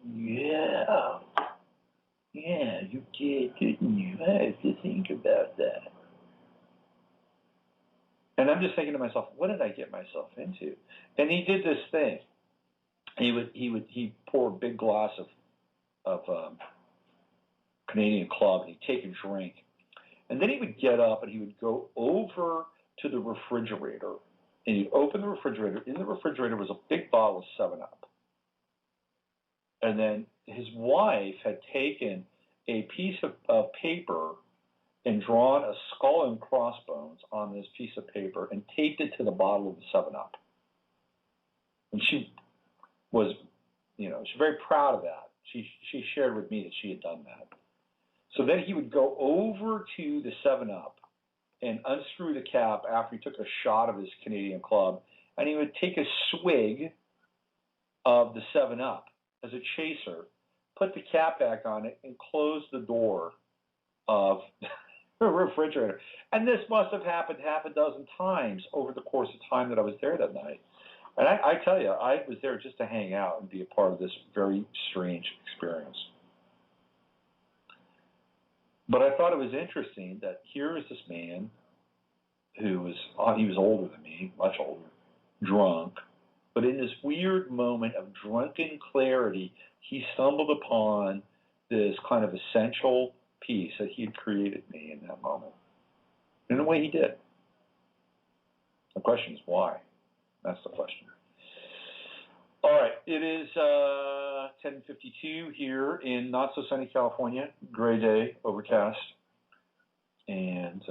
yeah, you did, didn't you? I have to think about that. And I'm just thinking to myself, what did I get myself into? And he did this thing. He'd pour a big glass of Canadian Club, and he'd take a drink. And then he would get up and he would go over to the refrigerator, and he'd open the refrigerator. In the refrigerator was a big bottle of 7-Up. And then his wife had taken a piece of paper and drawn a skull and crossbones on this piece of paper and taped it to the bottle of the 7-Up. And she was, she's very proud of that. She shared with me that she had done that. So then he would go over to the 7-Up and unscrew the cap after he took a shot of his Canadian Club, and he would take a swig of the 7-Up as a chaser, put the cap back on it, and close the door of the refrigerator. And this must have happened half a dozen times over the course of time that I was there that night. And I tell you, I was there just to hang out and be a part of this very strange experience. But I thought it was interesting that here is this man who he was older than me, much older, drunk, but in this weird moment of drunken clarity, he stumbled upon this kind of essential piece that he had created me in that moment. In a way he did. The question is why? That's the question. All right, it is 10:52 here in not-so-sunny California. Gray day, overcast. And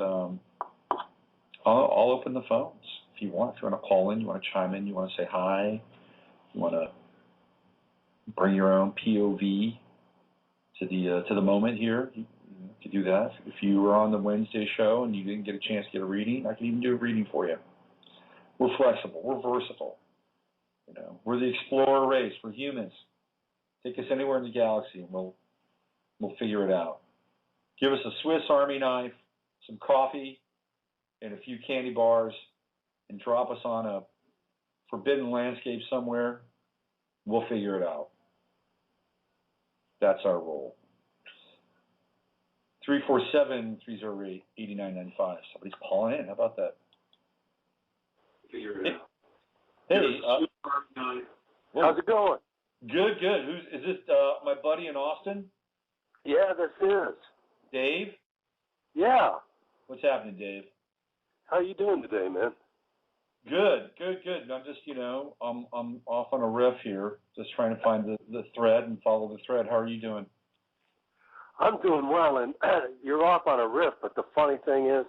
I'll open the phones if you want. If you want to call in, you want to chime in, you want to say hi, you want to bring your own POV to the moment here, you can do that. If you were on the Wednesday show and you didn't get a chance to get a reading, I can even do a reading for you. We're flexible. We're versatile. We're the explorer race. We're humans. Take us anywhere in the galaxy, and we'll figure it out. Give us a Swiss Army knife, some coffee, and a few candy bars, and drop us on a forbidden landscape somewhere. We'll figure it out. That's our role. 347-308-8995. Somebody's calling in. How about that? Figure it out. Hey, how's it going? Good. Is this my buddy in Austin? Yeah, this is. Dave? Yeah. What's happening, Dave? How you doing today, man? Good. I'm just, I'm off on a riff here, just trying to find the thread and follow the thread. How are you doing? I'm doing well, and you're off on a riff, but the funny thing is,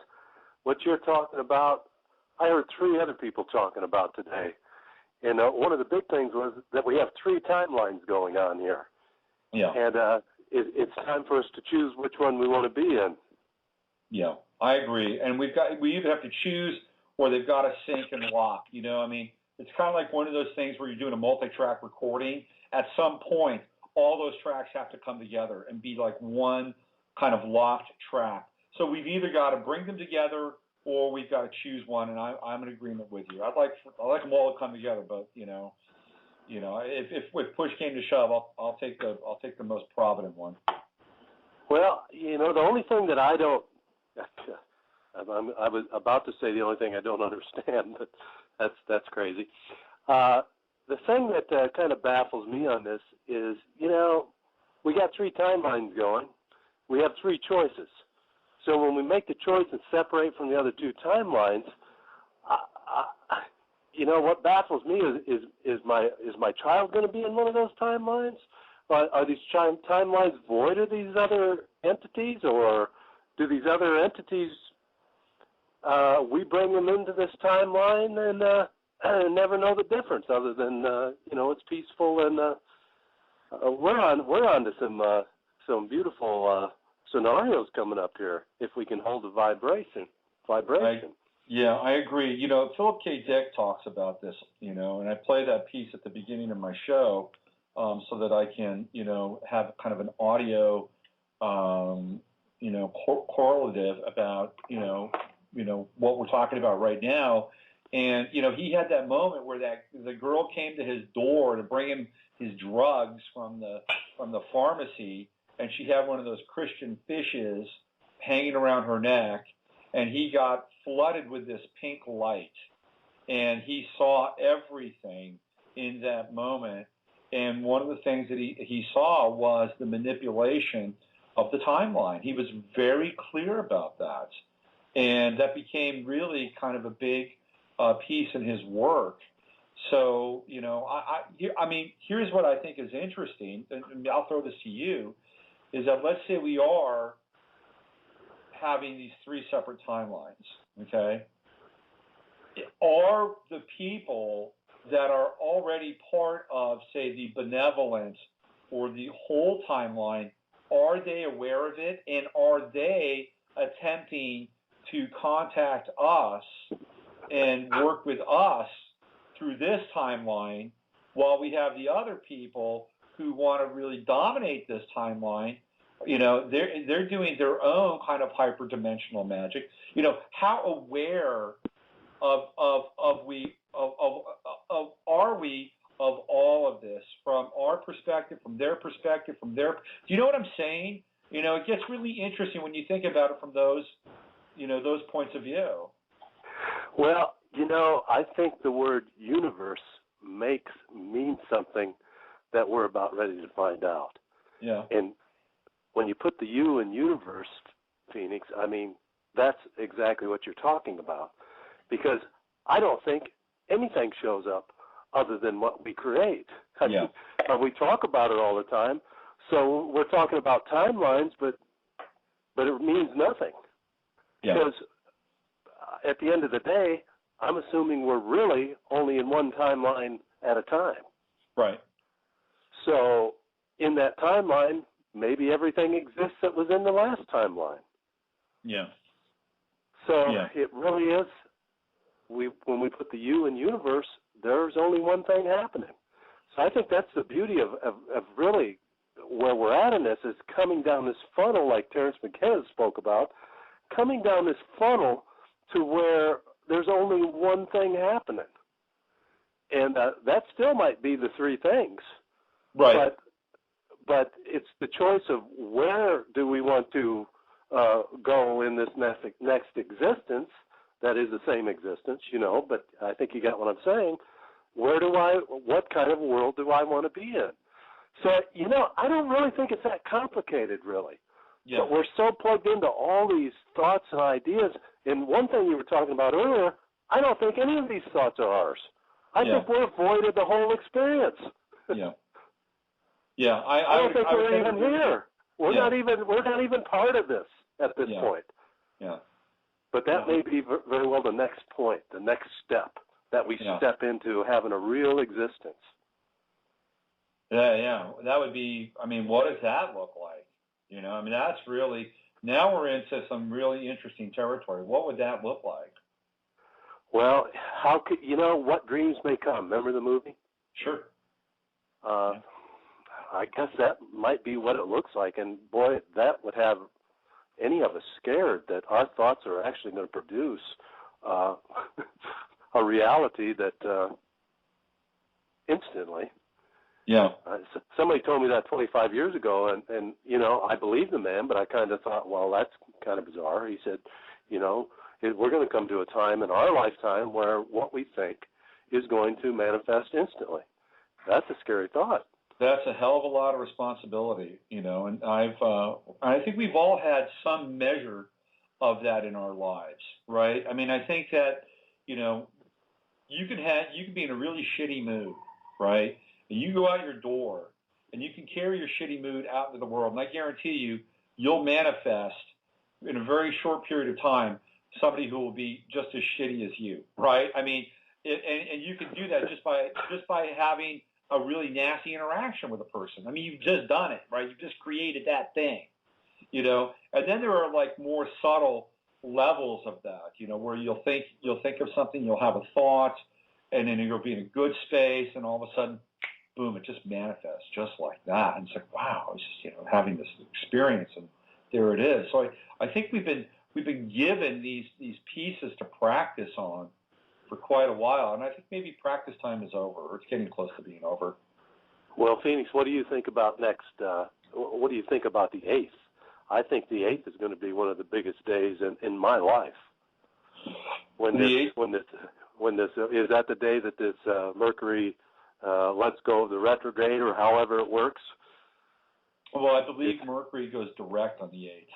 what you're talking about, I heard 3 other people talking about today. And one of the big things was that we have 3 timelines going on here. Yeah. And it's time for us to choose which one we want to be in. Yeah, I agree. And we either have to choose or they've got to sync and lock. It's kind of like one of those things where you're doing a multi-track recording. At some point, all those tracks have to come together and be like one kind of locked track. So we've either got to bring them together or we've got to choose one, and I'm in agreement with you. I'd like them all to come together, but if push came to shove, I'll take the most provident one. Well, the only thing that I don't, I was about to say the only thing I don't understand, but that's crazy. The thing that kind of baffles me on this is, we got 3 timelines going. We have 3 choices. So when we make the choice and separate from the other 2 timelines, what baffles me is my child going to be in one of those timelines? Are these timelines void of these other entities, or do these other entities we bring them into this timeline and never know the difference, other than it's peaceful and we're on to some beautiful scenarios coming up here if we can hold the vibration. Yeah, I agree. Philip K. Dick talks about this, and I play that piece at the beginning of my show so that I can, have kind of an audio, correlative about, what we're talking about right now. And, he had that moment where the girl came to his door to bring him his drugs from the pharmacy, and she had one of those Christian fishes hanging around her neck, and he got flooded with this pink light, and he saw everything in that moment. And one of the things that he saw was the manipulation of the timeline. He was very clear about that, and that became really kind of a big piece in his work. So, here's what I think is interesting, and I'll throw this to you, is that let's say we are having these three separate timelines, okay? Are the people that are already part of, say, the benevolent or the whole timeline, are they aware of it, and are they attempting to contact us and work with us through this timeline, while we have the other people who want to really dominate this timeline? They're doing their own kind of hyperdimensional magic. How aware are we of all of this from our perspective, from their perspective, from their? Do you know what I'm saying? It gets really interesting when you think about it from those points of view. Well, I think the word universe means something that we're about ready to find out. Yeah. And when you put the U in universe, Phoenix, that's exactly what you're talking about. Because I don't think anything shows up other than what we create. We talk about it all the time. So we're talking about timelines, but it means nothing. Yeah. Because at the end of the day, I'm assuming we're really only in one timeline at a time. Right. So in that timeline, maybe everything exists that was in the last timeline. Yeah. So it really is, when we put the U in universe, there's only one thing happening. So I think that's the beauty of really where we're at in this, is coming down this funnel like Terence McKenna spoke about, coming down this funnel to where there's only one thing happening. And that still might be the three things. Right. But it's the choice of where do we want to go in this next existence that is the same existence, but I think you got what I'm saying. What kind of world do I want to be in? So, I don't really think it's that complicated, really. Yeah. But we're so plugged into all these thoughts and ideas. And one thing you were talking about earlier, I don't think any of these thoughts are ours. I think we're void of the whole experience. Yeah. Yeah. I don't think we're even here. We're not even part of this at this point. Yeah. But that may be very well the next point, the next step that we step into having a real existence. Yeah. That would be, what does that look like? That's really, now we're into some really interesting territory. What would that look like? Well, how could, what dreams may come? Remember the movie? Sure. I guess that might be what it looks like. And boy, that would have any of us scared that our thoughts are actually going to produce a reality that instantly. Yeah. Somebody told me that 25 years ago, and I believed the man, but I kind of thought, well, that's kind of bizarre. He said, we're going to come to a time in our lifetime where what we think is going to manifest instantly. That's a scary thought. That's a hell of a lot of responsibility, and I think we've all had some measure of that in our lives, right? I think that, you can be in a really shitty mood, right? And you go out your door and you can carry your shitty mood out into the world, and I guarantee you'll manifest in a very short period of time somebody who will be just as shitty as you, right? And you can do that just by having a really nasty interaction with a person. You've just done it, right? You've just created that thing, And then there are like more subtle levels of that, where you'll think of something, you'll have a thought, and then you'll be in a good space, and all of a sudden, boom, it just manifests just like that. And it's like, wow, I was just, having this experience, and there it is. So I think we've been given these pieces to practice on for quite a while, and I think maybe practice time is over, or it's getting close to being over. Well, Phoenix, what do you think about next? What do you think about the 8th? I think the 8th is going to be one of the biggest days in my life. When this is that the day that this Mercury lets go of the retrograde, or however it works? Well, I believe Mercury goes direct on the 8th,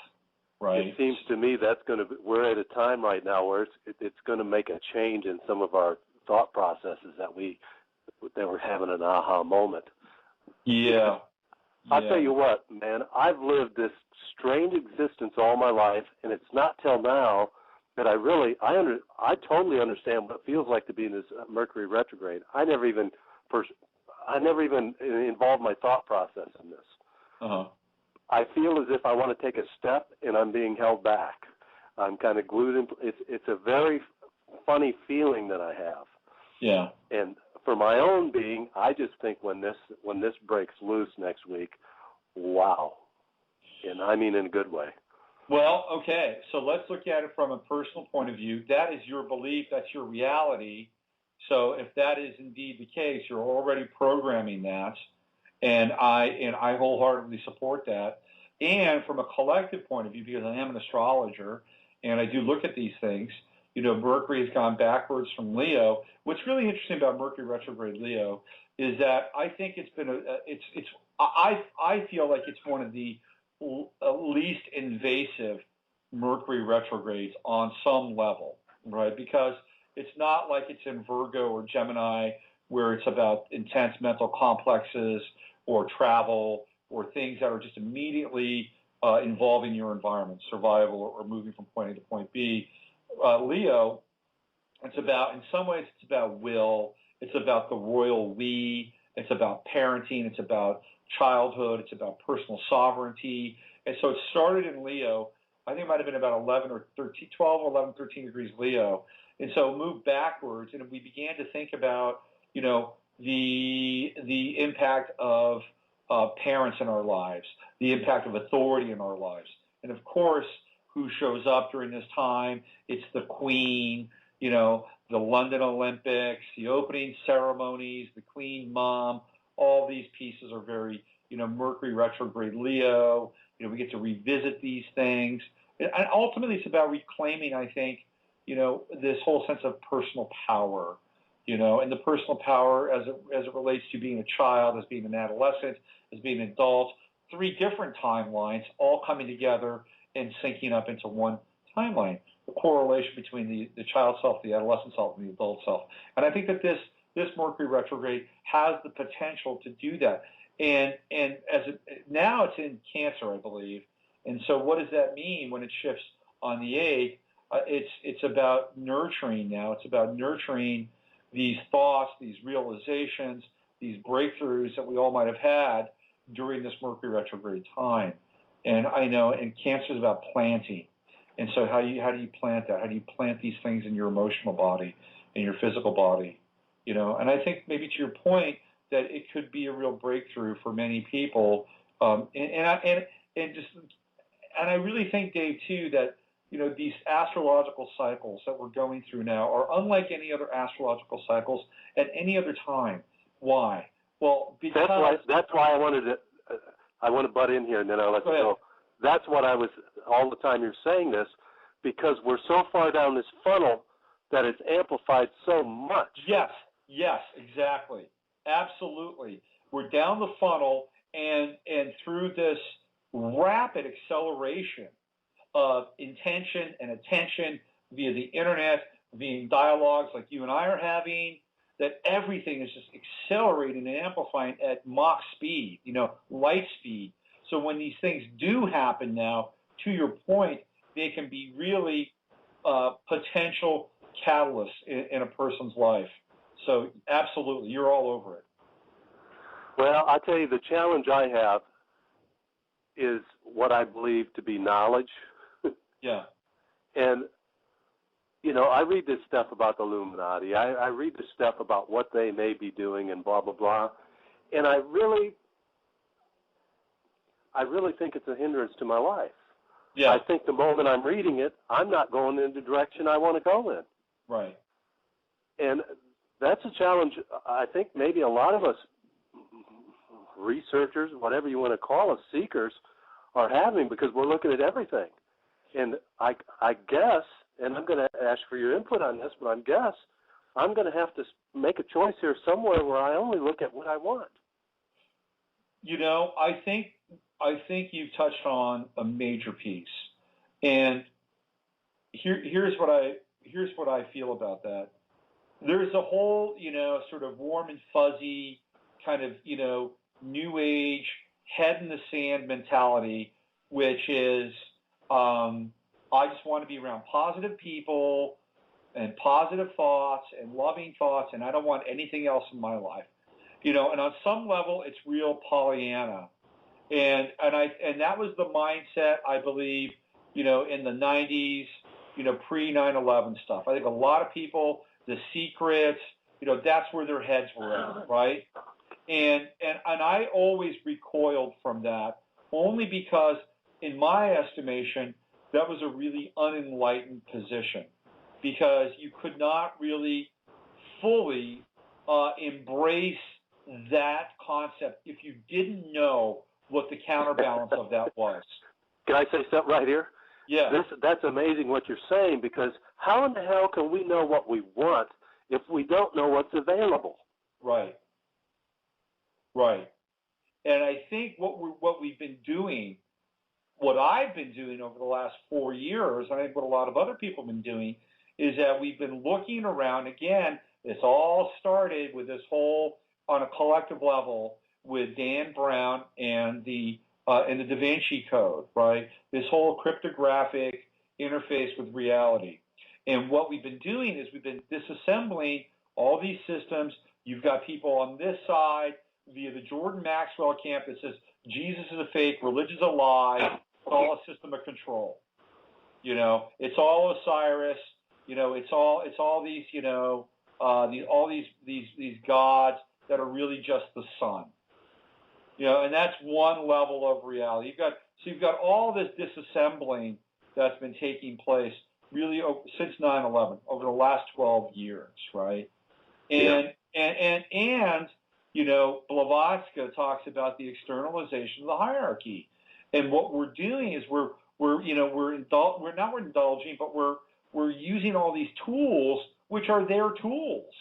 right? It seems to me we're at a time right now where it's going to make a change in some of our thought processes that we're having an aha moment. Yeah. I'll tell you what, man, I've lived this strange existence all my life, and it's not till now that I totally understand what it feels like to be in this Mercury retrograde. I never even involved my thought process in this. Uh-huh. I feel as if I want to take a step, and I'm being held back. I'm kind of glued in. It's a very funny feeling that I have. Yeah. And for my own being, I just think when this breaks loose next week, wow. And I mean in a good way. Well, okay, so let's look at it from a personal point of view. That is your belief, that's your reality. So if that is indeed the case, you're already programming that, and I wholeheartedly support that. And from a collective point of view, because I am an astrologer and I do look at these things, Mercury has gone backwards from Leo. What's really interesting about Mercury retrograde Leo is that I think it's been I feel like it's one of the least invasive Mercury retrogrades on some level, right? Because it's not like it's in Virgo or Gemini where it's about intense mental complexes or travel or things that are just immediately involving your environment, survival or moving from point A to point B. Leo, in some ways, it's about will. It's about the royal we. It's about parenting. It's about childhood. It's about personal sovereignty. And so it started in Leo. I think it might have been about 12 or 11, 13 degrees Leo. And so it moved backwards, and we began to think about, the impact of parents in our lives, the impact of authority in our lives. And of course, who shows up during this time? It's the Queen, the London Olympics, the opening ceremonies, the Queen Mom. All these pieces are very, Mercury retrograde Leo. We get to revisit these things. And ultimately, it's about reclaiming, I think, this whole sense of personal power, and the personal power as it relates to being a child, as being an adolescent, as being an adult. 3 different timelines all coming together and syncing up into one timeline, the correlation between the child self, the adolescent self, and the adult self. And I think that this Mercury retrograde has the potential to do that. And now it's in Cancer, I believe. And so what does that mean when it shifts on the 8th? It's about nurturing now. It's about nurturing these thoughts, these realizations, these breakthroughs that we all might have had during this Mercury retrograde time. And I know, and Cancer is about planting. And so how do you plant that? How do you plant these things in your emotional body, in your physical body? And I think maybe to your point that it could be a real breakthrough for many people. And I really think, Dave, too, that these astrological cycles that we're going through now are unlike any other astrological cycles at any other time. Why? Well, because that's why I wanted to. I want to butt in here, and then I'll let you go. That's what I was all the time you're saying this, because we're so far down this funnel that it's amplified so much. Yes, exactly. Absolutely. We're down the funnel, and through this rapid acceleration of intention and attention via the internet, via dialogues like you and I are having, that everything is just accelerating and amplifying at Mach speed, light speed. So when these things do happen now, to your point, they can be really potential catalysts in a person's life. So absolutely, you're all over it. Well, I tell you, the challenge I have is what I believe to be knowledge. Yeah. And, you know, I read this stuff about the Illuminati. I read this stuff about what they may be doing and blah, blah, blah. And I really think it's a hindrance to my life. Yeah. I think the moment I'm reading it, I'm not going in the direction I want to go in. Right. And that's a challenge I think maybe a lot of us researchers, whatever you want to call us, seekers, are having, because we're looking at everything. And I guess, and I'm going to ask for your input on this, but I'm going to have to make a choice here somewhere where I only look at what I want. You know, I think you've touched on a major piece, and here's what I feel about that. There's a whole, you know, sort of warm and fuzzy kind of, you know, new age head in the sand mentality, which is I just want to be around positive people and positive thoughts and loving thoughts, and I don't want anything else in my life. You know, and on some level, it's real Pollyanna. And that was the mindset, I believe, you know, in the 90s, you know, pre-9/11 stuff. I think a lot of people, the secrets, you know, that's where their heads were at, right? And I always recoiled from that, only because, in my estimation, that was a really unenlightened position, because you could not really fully embrace that concept if you didn't know what the counterbalance of that was. Can I say something right here? Yeah. That's amazing what you're saying, because how in the hell can we know what we want if we don't know what's available? Right. Right. And I think what we've been doing, what I've been doing over the last 4 years, I think what a lot of other people have been doing, is that we've been looking around. Again, this all started with this whole, on a collective level, with Dan Brown and the Da Vinci Code, right? This whole cryptographic interface with reality. And what we've been doing is we've been disassembling all these systems. You've got people on this side via the Jordan Maxwell camp that says Jesus is a fake, religion's a lie, it's all a system of control. You know, it's all Osiris. You know, it's all these, you know, all these gods that are really just the sun. You know, and that's one level of reality. You've got all this disassembling that's been taking place really since 9/11, over the last 12 years, right? And you know, Blavatsky talks about the externalization of the hierarchy, and what we're doing is we're indulging, but we're using all these tools, which are their tools,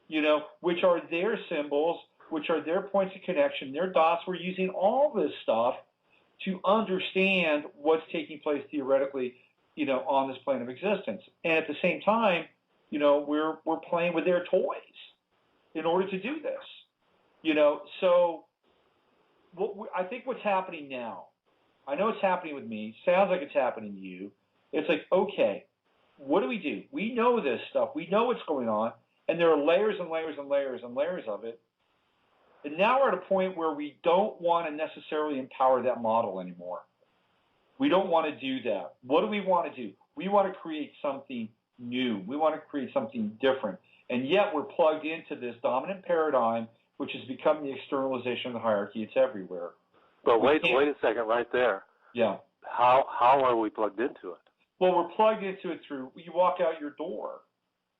you know, which are their symbols, which are their points of connection, their dots. We're using all this stuff to understand what's taking place theoretically, you know, on this plane of existence. And at the same time, you know, we're playing with their toys in order to do this. You know, so I think what's happening now, I know it's happening with me, sounds like it's happening to you. It's like, okay, what do? We know this stuff. We know what's going on, and there are layers and layers and layers and layers of it. And now we're at a point where we don't want to necessarily empower that model anymore. We don't want to do that. What do we want to do? We want to create something new. We want to create something different. And yet we're plugged into this dominant paradigm, which has become the externalization of the hierarchy. It's everywhere. But wait a second right there. Yeah. How are we plugged into it? Well, we're plugged into it through, you walk out your door.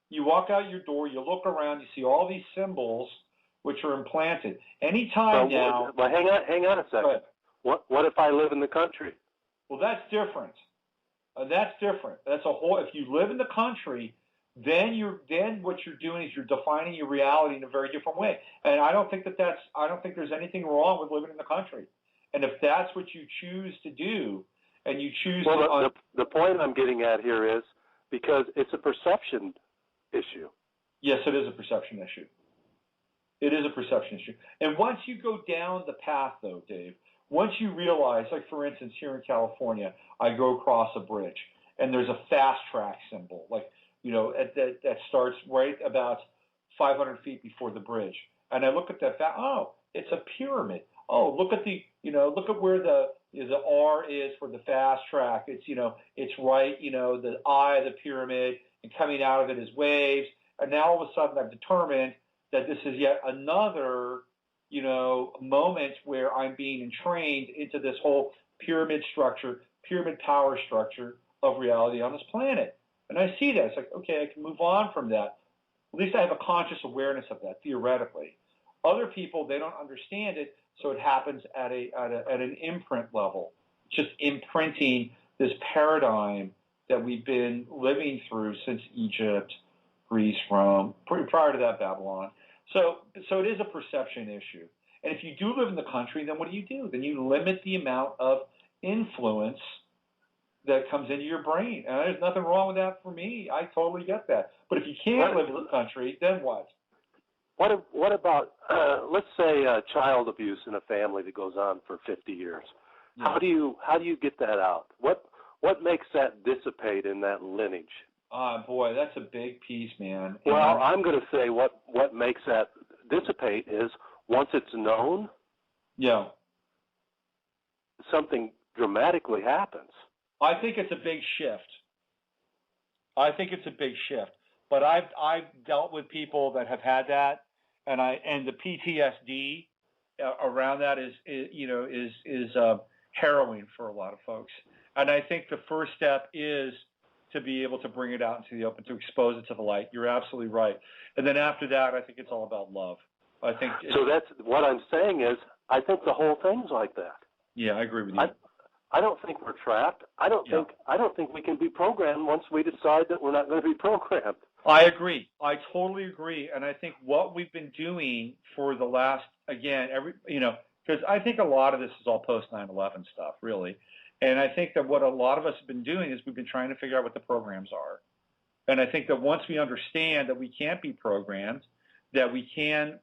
You walk out your door, you look around, you see all these symbols which are implanted. Anytime now. Well, hang on a second. What if I live in the country? Well, that's different. That's different. That's a whole. If you live in the country, then what you're doing is you're defining your reality in a very different way. And I don't think there's anything wrong with living in the country. And if that's what you choose to do, and you choose to. The point I'm getting at here is because it's a perception issue. Yes, it is a perception issue. It is a perception issue. And once you go down the path, though, Dave, once you realize, like for instance, here in California, I go across a bridge, and there's a fast track symbol, like, you know, that starts right about 500 feet before the bridge. And I look at that, it's a pyramid. Oh, look at where The R is for the fast track. It's, it's right, the eye of the pyramid, and coming out of it is waves. And now all of a sudden I've determined that this is yet another, moment where I'm being entrained into this whole pyramid structure, pyramid power structure of reality on this planet. And I see that. It's like, okay, I can move on from that. At least I have a conscious awareness of that, theoretically. Other people, they don't understand it, so it happens at an imprint level, just imprinting this paradigm that we've been living through since Egypt, Greece, Rome, prior to that, Babylon. So it is a perception issue. And if you do live in the country, then what do? Then you limit the amount of influence that comes into your brain. And there's nothing wrong with that for me. I totally get that. But if you can't live in the country, then what? What about, let's say, child abuse in a family that goes on for 50 years? Yeah. How do you get that out? What makes that dissipate in that lineage? Boy, that's a big piece, man. Well, I'm going to say what makes that dissipate is once it's known, yeah, something dramatically happens. I think it's a big shift. But I've dealt with people that have had that, and the PTSD around that is harrowing for a lot of folks. And I think the first step is to be able to bring it out into the open, to expose it to the light. You're absolutely right. And then after that, I think it's all about love. I think. So that's what I'm saying is, I think the whole thing's like that. Yeah, I agree with you. I don't think we're trapped. I don't think we can be programmed once we decide that we're not going to be programmed. I agree. I totally agree. And I think what we've been doing for the last, because I think a lot of this is all post 9/11 stuff, really. And I think that what a lot of us have been doing is we've been trying to figure out what the programs are. And I think that once we understand that we can't be programmed, that we can,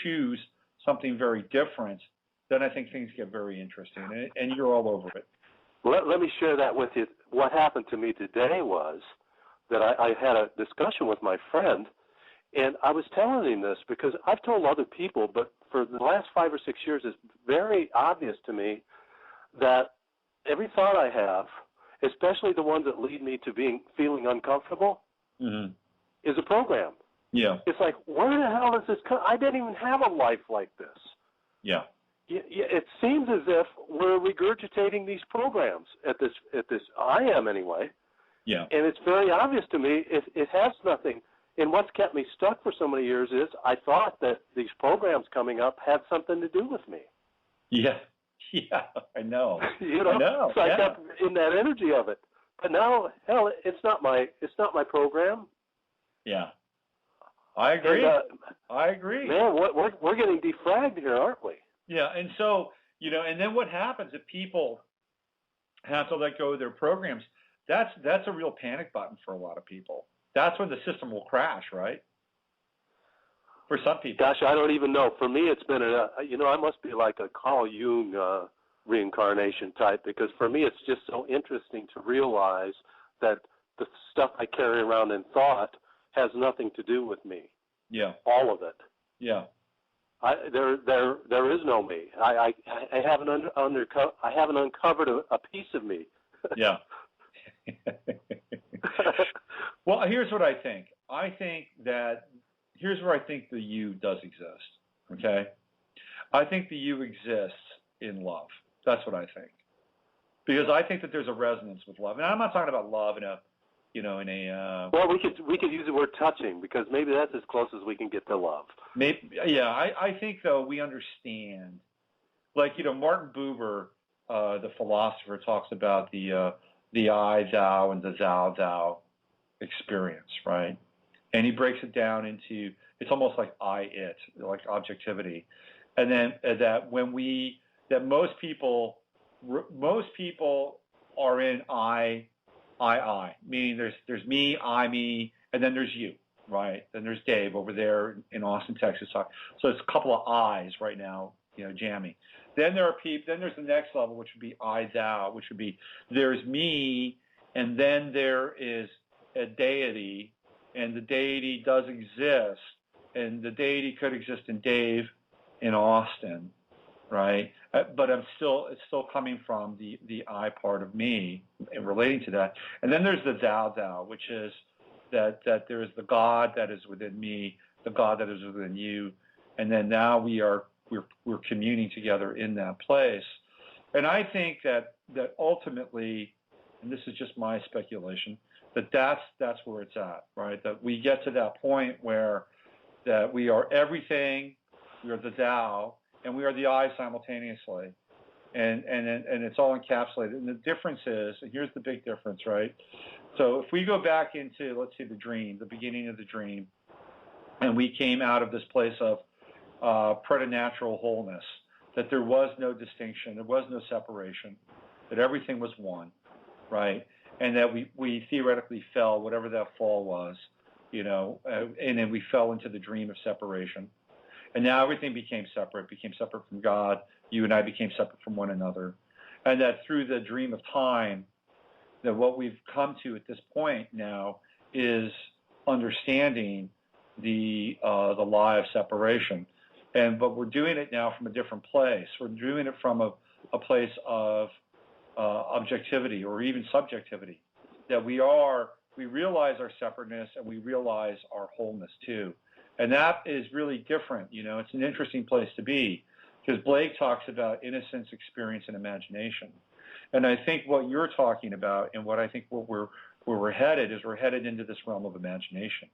choose something very different, then I think things get very interesting. And you're all over it. Let me share that with you. What happened to me today was that I had a discussion with my friend, and I was telling him this because I've told other people, but for the last 5 or 6 years, it's very obvious to me that every thought I have, especially the ones that lead me to feeling uncomfortable, mm-hmm. is a program. Yeah. It's like, where the hell is this? I didn't even have a life like this. Yeah. It seems as if we're regurgitating these programs at this. I am anyway. Yeah. And it's very obvious to me. It has nothing. And what's kept me stuck for so many years is I thought that these programs coming up had something to do with me. Yeah. Yeah, I know. I know. So I kept in that energy of it. But now, hell, it's not my program. Yeah. I agree. And, I agree. Man, we're getting defragged here, aren't we? Yeah, and so, and then what happens if people have to let go of their programs? That's a real panic button for a lot of people. That's when the system will crash, right? For some people. Gosh, I don't even know. For me, it's been I must be like a Carl Jung reincarnation type, because for me, it's just so interesting to realize that the stuff I carry around in thought has nothing to do with me. Yeah. All of it. Yeah. There is no me. I haven't I haven't uncovered a piece of me. Yeah. Well, here's what I think. Here's where I think the you does exist. Okay. I think the you exists in love. That's what I think. Because I think that there's a resonance with love. And I'm not talking about love in a well, we could use the word touching, because maybe that's as close as we can get to love. Maybe, yeah. I think, though, we understand. Like, Martin Buber, the philosopher, talks about the I, thou, and the thou experience, right? And he breaks it down into, it's almost like I, it, like objectivity. And then that most people are in I, meaning there's me, me, and then there's you, right? Then there's Dave over there in Austin, Texas. So it's a couple of I's right now, jamming. Then there's the next level, which would be I, thou, which would be there's me, and then there is a deity, and the deity does exist, and the deity could exist in Dave, in Austin, right? But it's still coming from the I part of me and relating to that. And then there's the thou, which is that there is the God that is within me, the God that is within you, and then now we're communing together in that place. And I think that ultimately, and this is just my speculation, that's where it's at, right? That we get to that point where that we are everything, we are the thou, and we are the I simultaneously, and it's all encapsulated. And the difference is, and here's the big difference, right? So if we go back into, let's say, the dream, the beginning of the dream, and we came out of this place of preternatural wholeness, that there was no distinction, there was no separation, that everything was one, right? And that we theoretically fell, whatever that fall was, and then we fell into the dream of separation. And now everything became separate from God. You and I became separate from one another. And that through the dream of time, that what we've come to at this point now is understanding the lie of separation. But we're doing it now from a different place. We're doing it from a place of objectivity or even subjectivity, that we realize our separateness and we realize our wholeness too. And that is really different. It's an interesting place to be, because Blake talks about innocence, experience, and imagination. And I think what you're talking about, and what I think where we're headed is we're headed into this realm of imagination.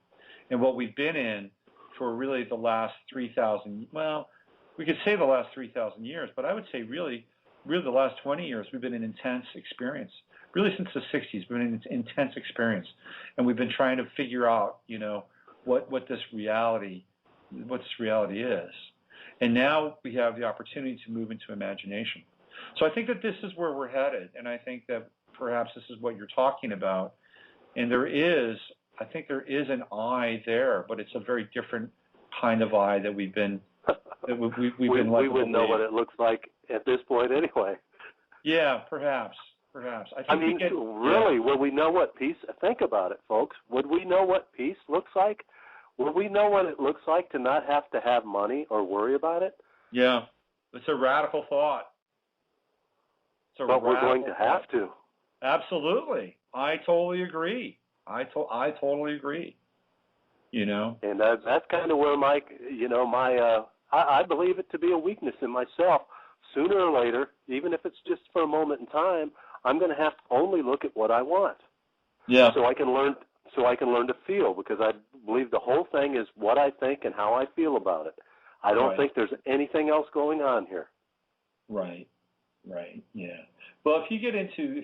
And what we've been in for really the last 3,000, well, we could say the last 3,000 years, but I would say really the last 20 years, we've been in intense experience. Really since the 60s, we've been in intense experience. And we've been trying to figure out, what this reality is. And now we have the opportunity to move into imagination. So I think that this is where we're headed. And I think that perhaps this is what you're talking about. And I think there is an I there, but it's a very different kind of I that we've been led to believe. We wouldn't know what it looks like at this point anyway. Yeah, perhaps. I think really, would we know what peace? Think about it, folks. Would we know what peace looks like? Would we know what it looks like to not have to have money or worry about it? Yeah, it's a radical thought. But we're going to have to. Absolutely, I totally agree. I totally agree. And that's kind of where I believe it to be a weakness in myself. Sooner or later, even if it's just for a moment in time, I'm going to have to only look at what I want. Yeah. So I can learn to feel, because I believe the whole thing is what I think and how I feel about it. I don't think there's anything else going on here. Right. Yeah. Well, if you get into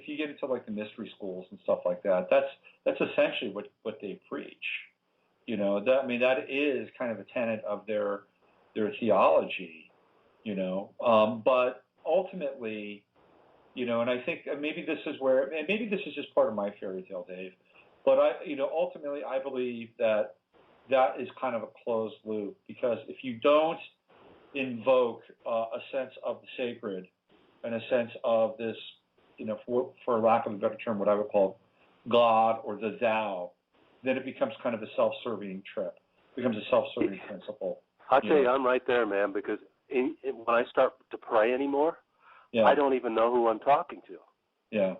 like the mystery schools and stuff like that, that's essentially what they preach. That is kind of a tenet of their theology. But ultimately, and I think maybe this is just part of my fairy tale, Dave. But ultimately, I believe that is kind of a closed loop, because if you don't invoke a sense of the sacred and a sense of this, for lack of a better term, what I would call God or the thou, then it becomes kind of a self-serving trip. It becomes a self-serving principle. I'll tell you, I'm right there, man, because when I start to pray anymore, I don't even know who I'm talking to. Yeah.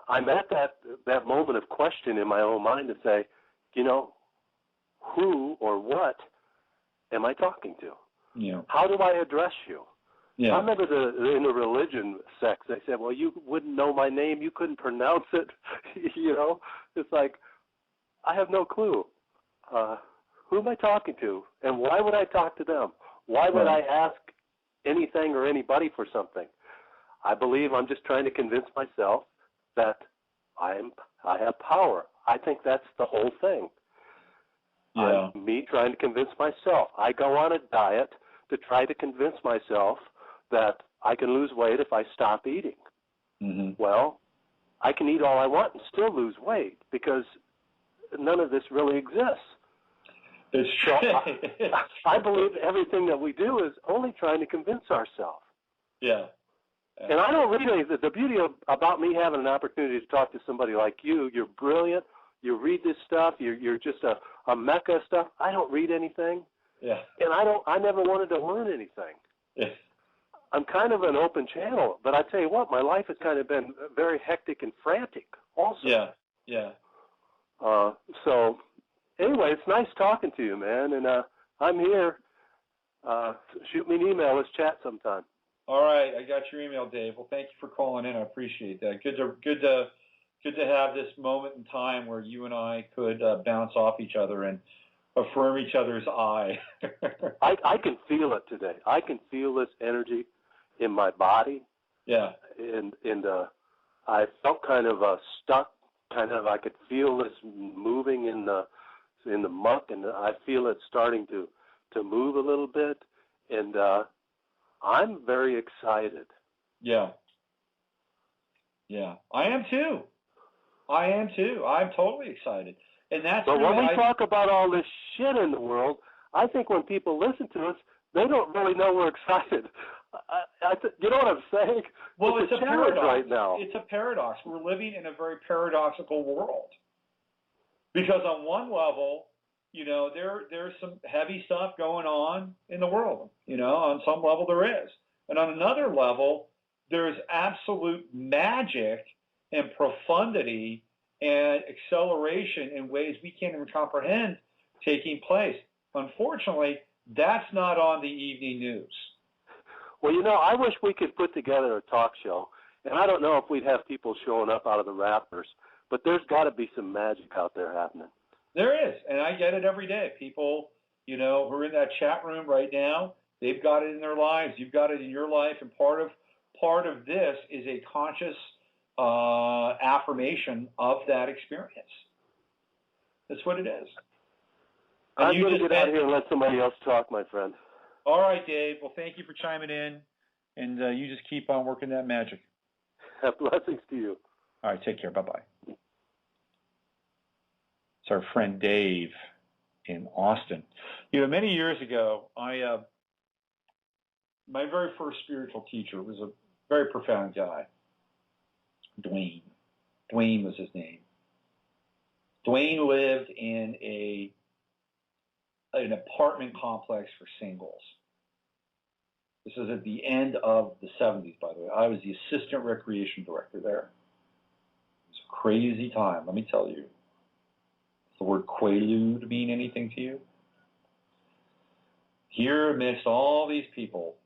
I'm at that moment of question in my own mind to say, who or what am I talking to? Yeah. How do I address you? Yeah. I remember in the religion sects, they said, well, you wouldn't know my name, you couldn't pronounce it. It's like, I have no clue. Who am I talking to? And why would I talk to them? Why would I ask anything or anybody for something? I believe I'm just trying to convince myself that I have power. I think that's the whole thing. Yeah. Me trying to convince myself. I go on a diet to try to convince myself that I can lose weight if I stop eating. Mm-hmm. Well, I can eat all I want and still lose weight, because none of this really exists. It's true. I believe everything that we do is only trying to convince ourselves. Yeah. And I don't read anything. The beauty about me having an opportunity to talk to somebody like you, you're brilliant. You read this stuff. You're just a mecca of stuff. I don't read anything. Yeah. And I never wanted to learn anything. Yeah. I'm kind of an open channel, but I tell you what, my life has kind of been very hectic and frantic also. Yeah. So anyway, it's nice talking to you, man, and I'm here. Shoot me an email. Let's chat sometime. All right, I got your email, Dave. Well, thank you for calling in. I appreciate that. Good to have this moment in time where you and I could bounce off each other and affirm each other's I. I can feel it today. I can feel this energy in my body. Yeah. And I felt kind of stuck. Kind of, I could feel this moving in the muck, and I feel it starting to move a little bit, and I'm very excited. Yeah. I am too. I'm totally excited. And that's but really, when we talk about all this shit in the world, I think when people listen to us, they don't really know we're excited. You know what I'm saying? Well, it's a paradox right now. It's a paradox. We're living in a very paradoxical world. Because on one level, there's some heavy stuff going on in the world. On some level there is. And on another level, there's absolute magic and profundity and acceleration in ways we can't even comprehend taking place. Unfortunately, that's not on the evening news. Well, I wish we could put together a talk show, and I don't know if we'd have people showing up out of the rafters, but there's got to be some magic out there happening. There is, and I get it every day. People, who are in that chat room right now, they've got it in their lives. You've got it in your life, and part of this is a conscious affirmation of that experience. That's what it is. And I'm going to get out here and let somebody else talk, my friend. All right, Dave. Well, thank you for chiming in, and you just keep on working that magic. Blessings to you. All right, take care. Bye-bye. It's our friend Dave in Austin. Many years ago, my very first spiritual teacher was a very profound guy. Dwayne. Dwayne was his name. Dwayne lived in an apartment complex for singles. This is at the end of the 70s, by the way. I was the assistant recreation director there. It was a crazy time, let me tell you. Does the word quaalude mean anything to you? Here amidst all these people,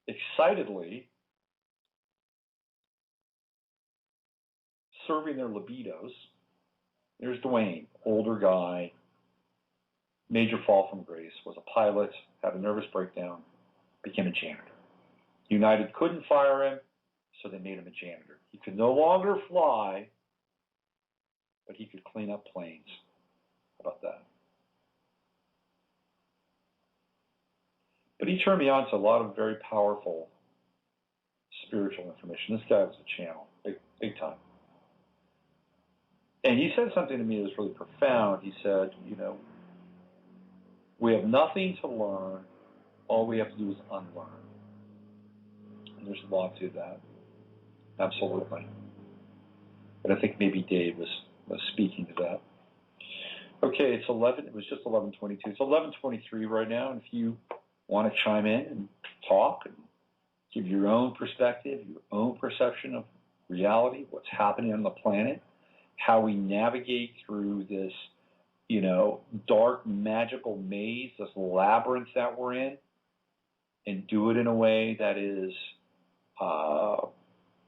excitedly serving their libidos, there's Dwayne, older guy, major fall from grace, was a pilot, had a nervous breakdown, became a janitor. United couldn't fire him, so they made him a janitor. He could no longer fly, but he could clean up planes. How about that? But he turned me on to a lot of very powerful spiritual information. This guy was a channel, big time. And he said something to me that was really profound. He said, we have nothing to learn. All we have to do is unlearn. And there's a lot to that. Absolutely. But I think maybe Dave was speaking to that. Okay, it was just 11:22. It's 11:23 right now, and if you want to chime in and talk and give your own perspective, your own perception of reality, what's happening on the planet, how we navigate through this, dark, magical maze, this labyrinth that we're in, and do it in a way that is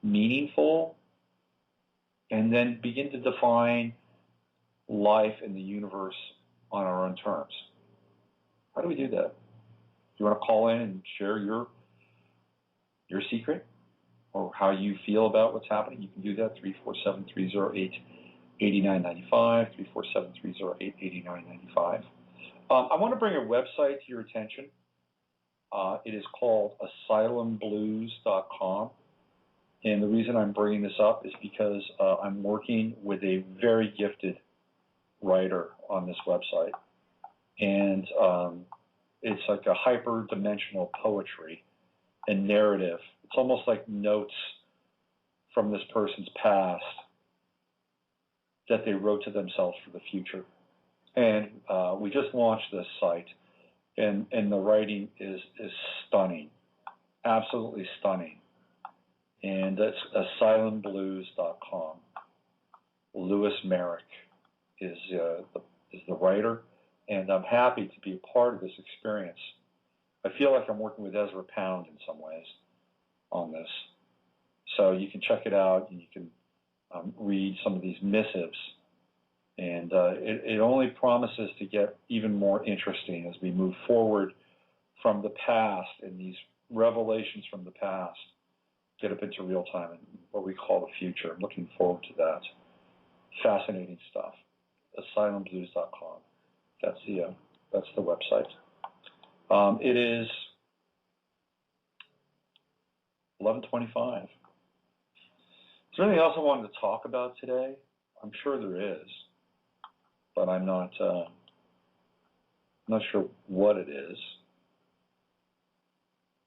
meaningful, and then begin to define life and the universe on our own terms. How do we do that? You want to call in and share your secret or how you feel about what's happening? You can do that, 347-308-8995, 347-308-8995. I want to bring a website to your attention. It is called asylumblues.com. And the reason I'm bringing this up is because I'm working with a very gifted writer on this website. And it's like a hyper-dimensional poetry and narrative. It's almost like notes from this person's past that they wrote to themselves for the future. And we just launched this site. and the writing is stunning, absolutely stunning. And that's asylamblues.com. Lewis Merrick is the writer, and I'm happy to be a part of this experience. I feel like I'm working with Ezra Pound in some ways on this. So you can check it out, and you can read some of these missives. And it only promises to get even more interesting as we move forward from the past, and these revelations from the past get up into real time and what we call the future. I'm looking forward to that. Fascinating stuff. Asylamblues.com. That's the website. It is 11:25. Is there anything else I wanted to talk about today? I'm sure there is, but I'm not sure what it is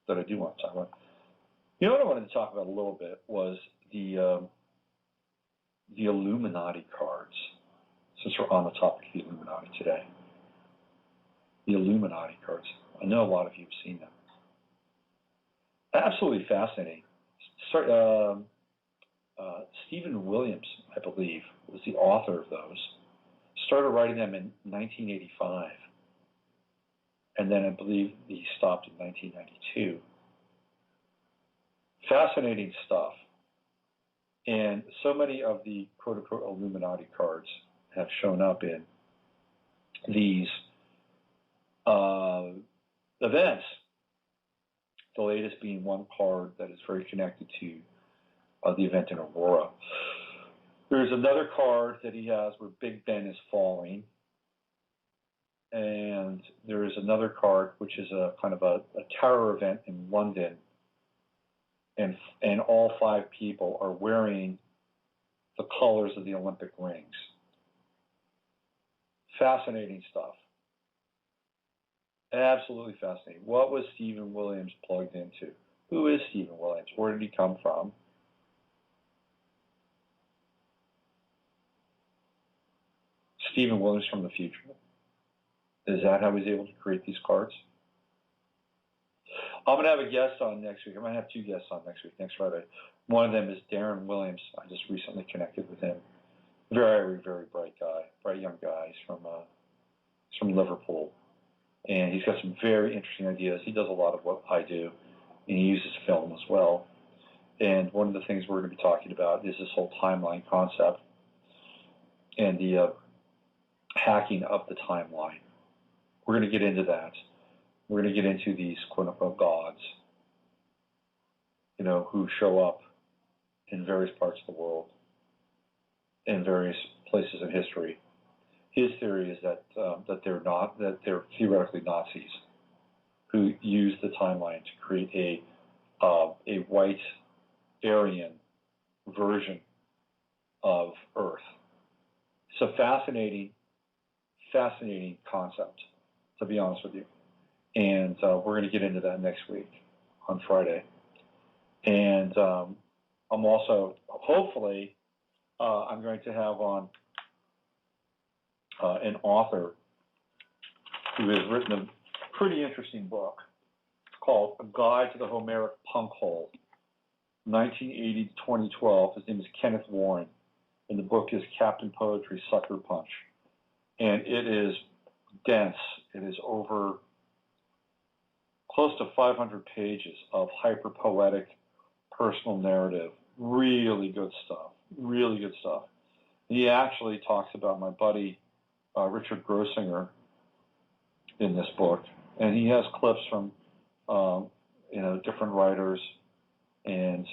that I do want to talk about. You know what I wanted to talk about a little bit was the Illuminati cards, since we're on the topic of the Illuminati today. The Illuminati cards. I know a lot of you have seen them. Absolutely fascinating. Stephen Williams, I believe, was the author of those. Started writing them in 1985. And then I believe he stopped in 1992. Fascinating stuff. And so many of the quote-unquote Illuminati cards have shown up in these events. The latest being one card that is very connected to the event in Aurora. There's another card that he has where Big Ben is falling. And there is another card which is a kind of a terror event in London. And all 5 people are wearing the colors of the Olympic rings. Fascinating stuff. Absolutely fascinating. What was Stephen Williams plugged into? Who is Stephen Williams? Where did he come from? Stephen Williams from the future. Is that how he's able to create these cards? I'm going to have a guest on next week. I'm going to have 2 guests on next week, next Friday. One of them is Darren Williams. I just recently connected with him. Very, very bright guy, bright young guy. He's from Liverpool. And he's got some very interesting ideas. He does a lot of what I do, and he uses film as well. And one of the things we're going to be talking about is this whole timeline concept and the hacking of the timeline. We're going to get into that. We're going to get into these quote-unquote gods, who show up in various parts of the world, in various places in history. His theory is that they're theoretically Nazis who use the timeline to create a white Aryan version of Earth. It's a fascinating concept, to be honest with you. And we're going to get into that next week on Friday. And I'm also, hopefully, I'm going to have on an author who has written a pretty interesting book called A Guide to the Homeric Punk Hole, 1980 to 2012. His name is Kenneth Warren, and the book is Captain Poetry Sucker Punch. And it is dense. It is over close to 500 pages of hyper-poetic personal narrative. Really good stuff. Really good stuff. He actually talks about my buddy Richard Grossinger in this book, and he has clips from different writers and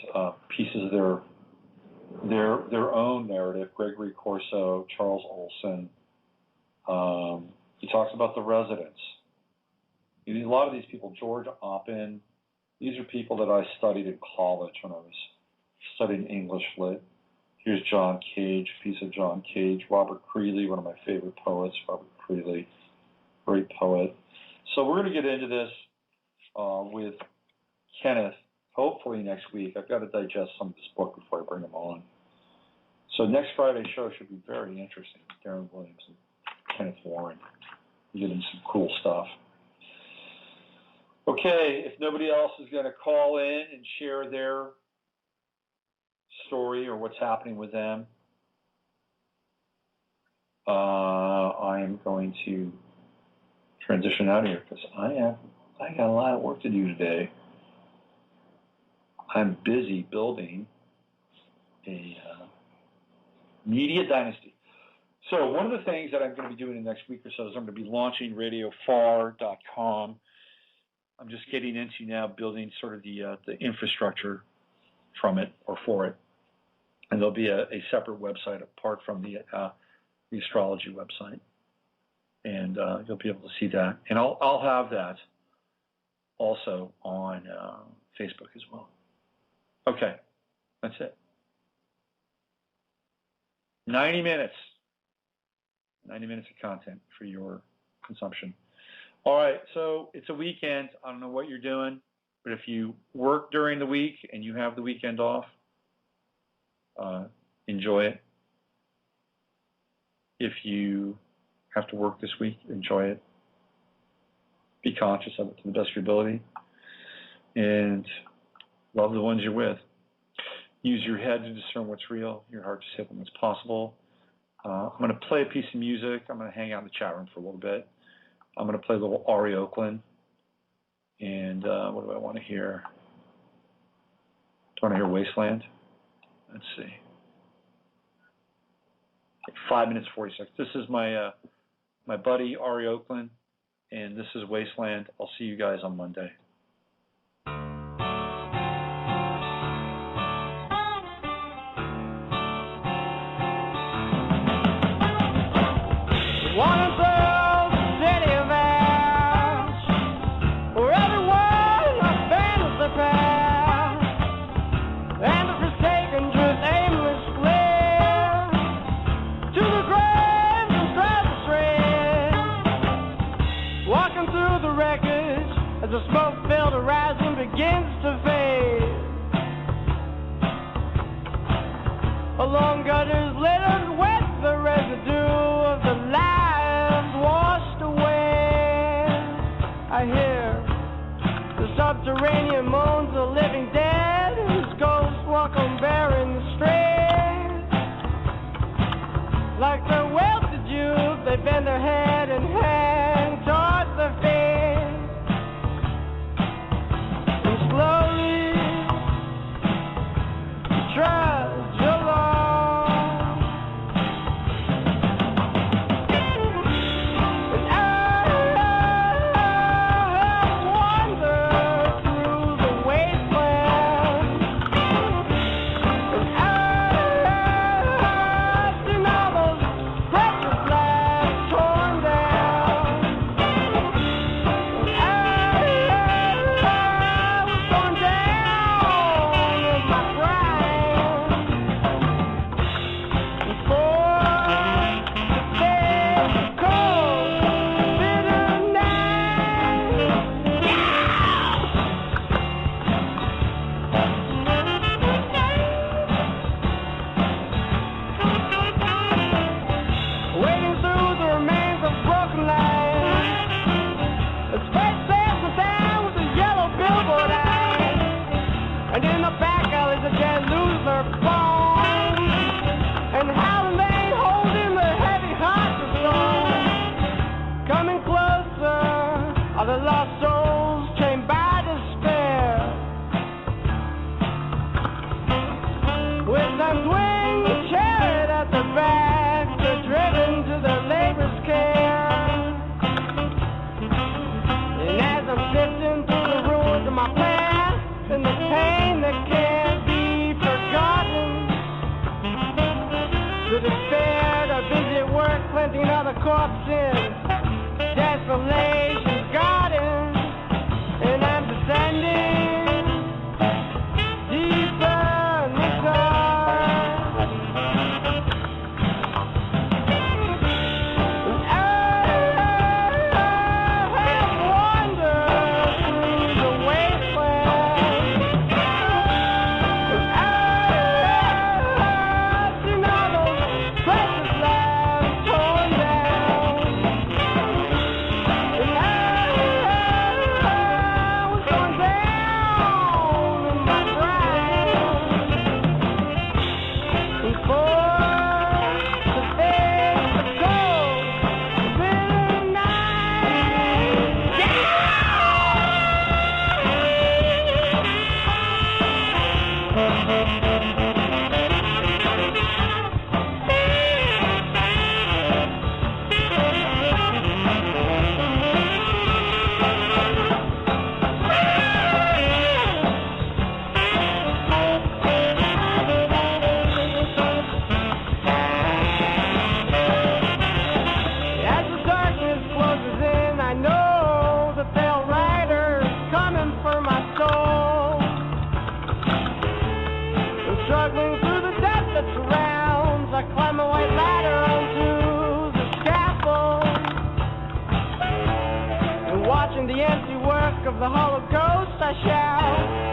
pieces of their own narrative. Gregory Corso, Charles Olson. He talks about the residents. A lot of these people, George Oppen, these are people that I studied in college when I was studying English Lit. Here's John Cage, a piece of John Cage. Robert Creeley, one of my favorite poets. Robert Creeley, great poet. So we're going to get into this with Kenneth, hopefully next week. I've got to digest some of this book before I bring him on. So next Friday's show should be very interesting. Darren Williams and Kenneth Warren. We're getting some cool stuff. Okay, if nobody else is going to call in and share their story or what's happening with them, I am going to transition out of here because I got a lot of work to do today. I'm busy building a media dynasty. So one of the things that I'm going to be doing in the next week or so is I'm going to be launching RadioFAR.com. I'm just getting into now building sort of the infrastructure from it or for it. And there'll be a separate website apart from the astrology website. And you'll be able to see that. And I'll have that also on Facebook as well. Okay, that's it. 90 minutes. 90 minutes of content for your consumption. All right, so it's a weekend. I don't know what you're doing, but if you work during the week and you have the weekend off, enjoy it. If you have to work this week, enjoy it. Be conscious of it to the best of your ability. And love the ones you're with. Use your head to discern what's real, your heart to say what's possible. I'm going to play a piece of music. I'm going to hang out in the chat room for a little bit. I'm going to play a little Ari Oakland. And what do I want to hear? Do I want to hear Wasteland? Let's see. 5 minutes, 40 seconds. This is my my buddy Ari Oakland, and this is Wasteland. I'll see you guys on Monday. The smoke-filled horizon begins to fade. Along gutters littered with the residue of the lives washed away. I hear the subterranean moans of living dead whose ghosts walk on barren streets. Like the welted youth, they bend their head and hang towards the feet. Trudge along, and I wander through the wasteland, and I've seen all those precious lives torn down, and I was torn down with my pride. The lost souls chained by despair, with some twin chariot at the back, they're driven to their labor's care. And as I'm sifting through the ruins of my past and the pain that can't be forgotten, the despair, the busy at work cleansing other corpses, desperation garden, and I'm descending deeper inside. the Holocaust I shall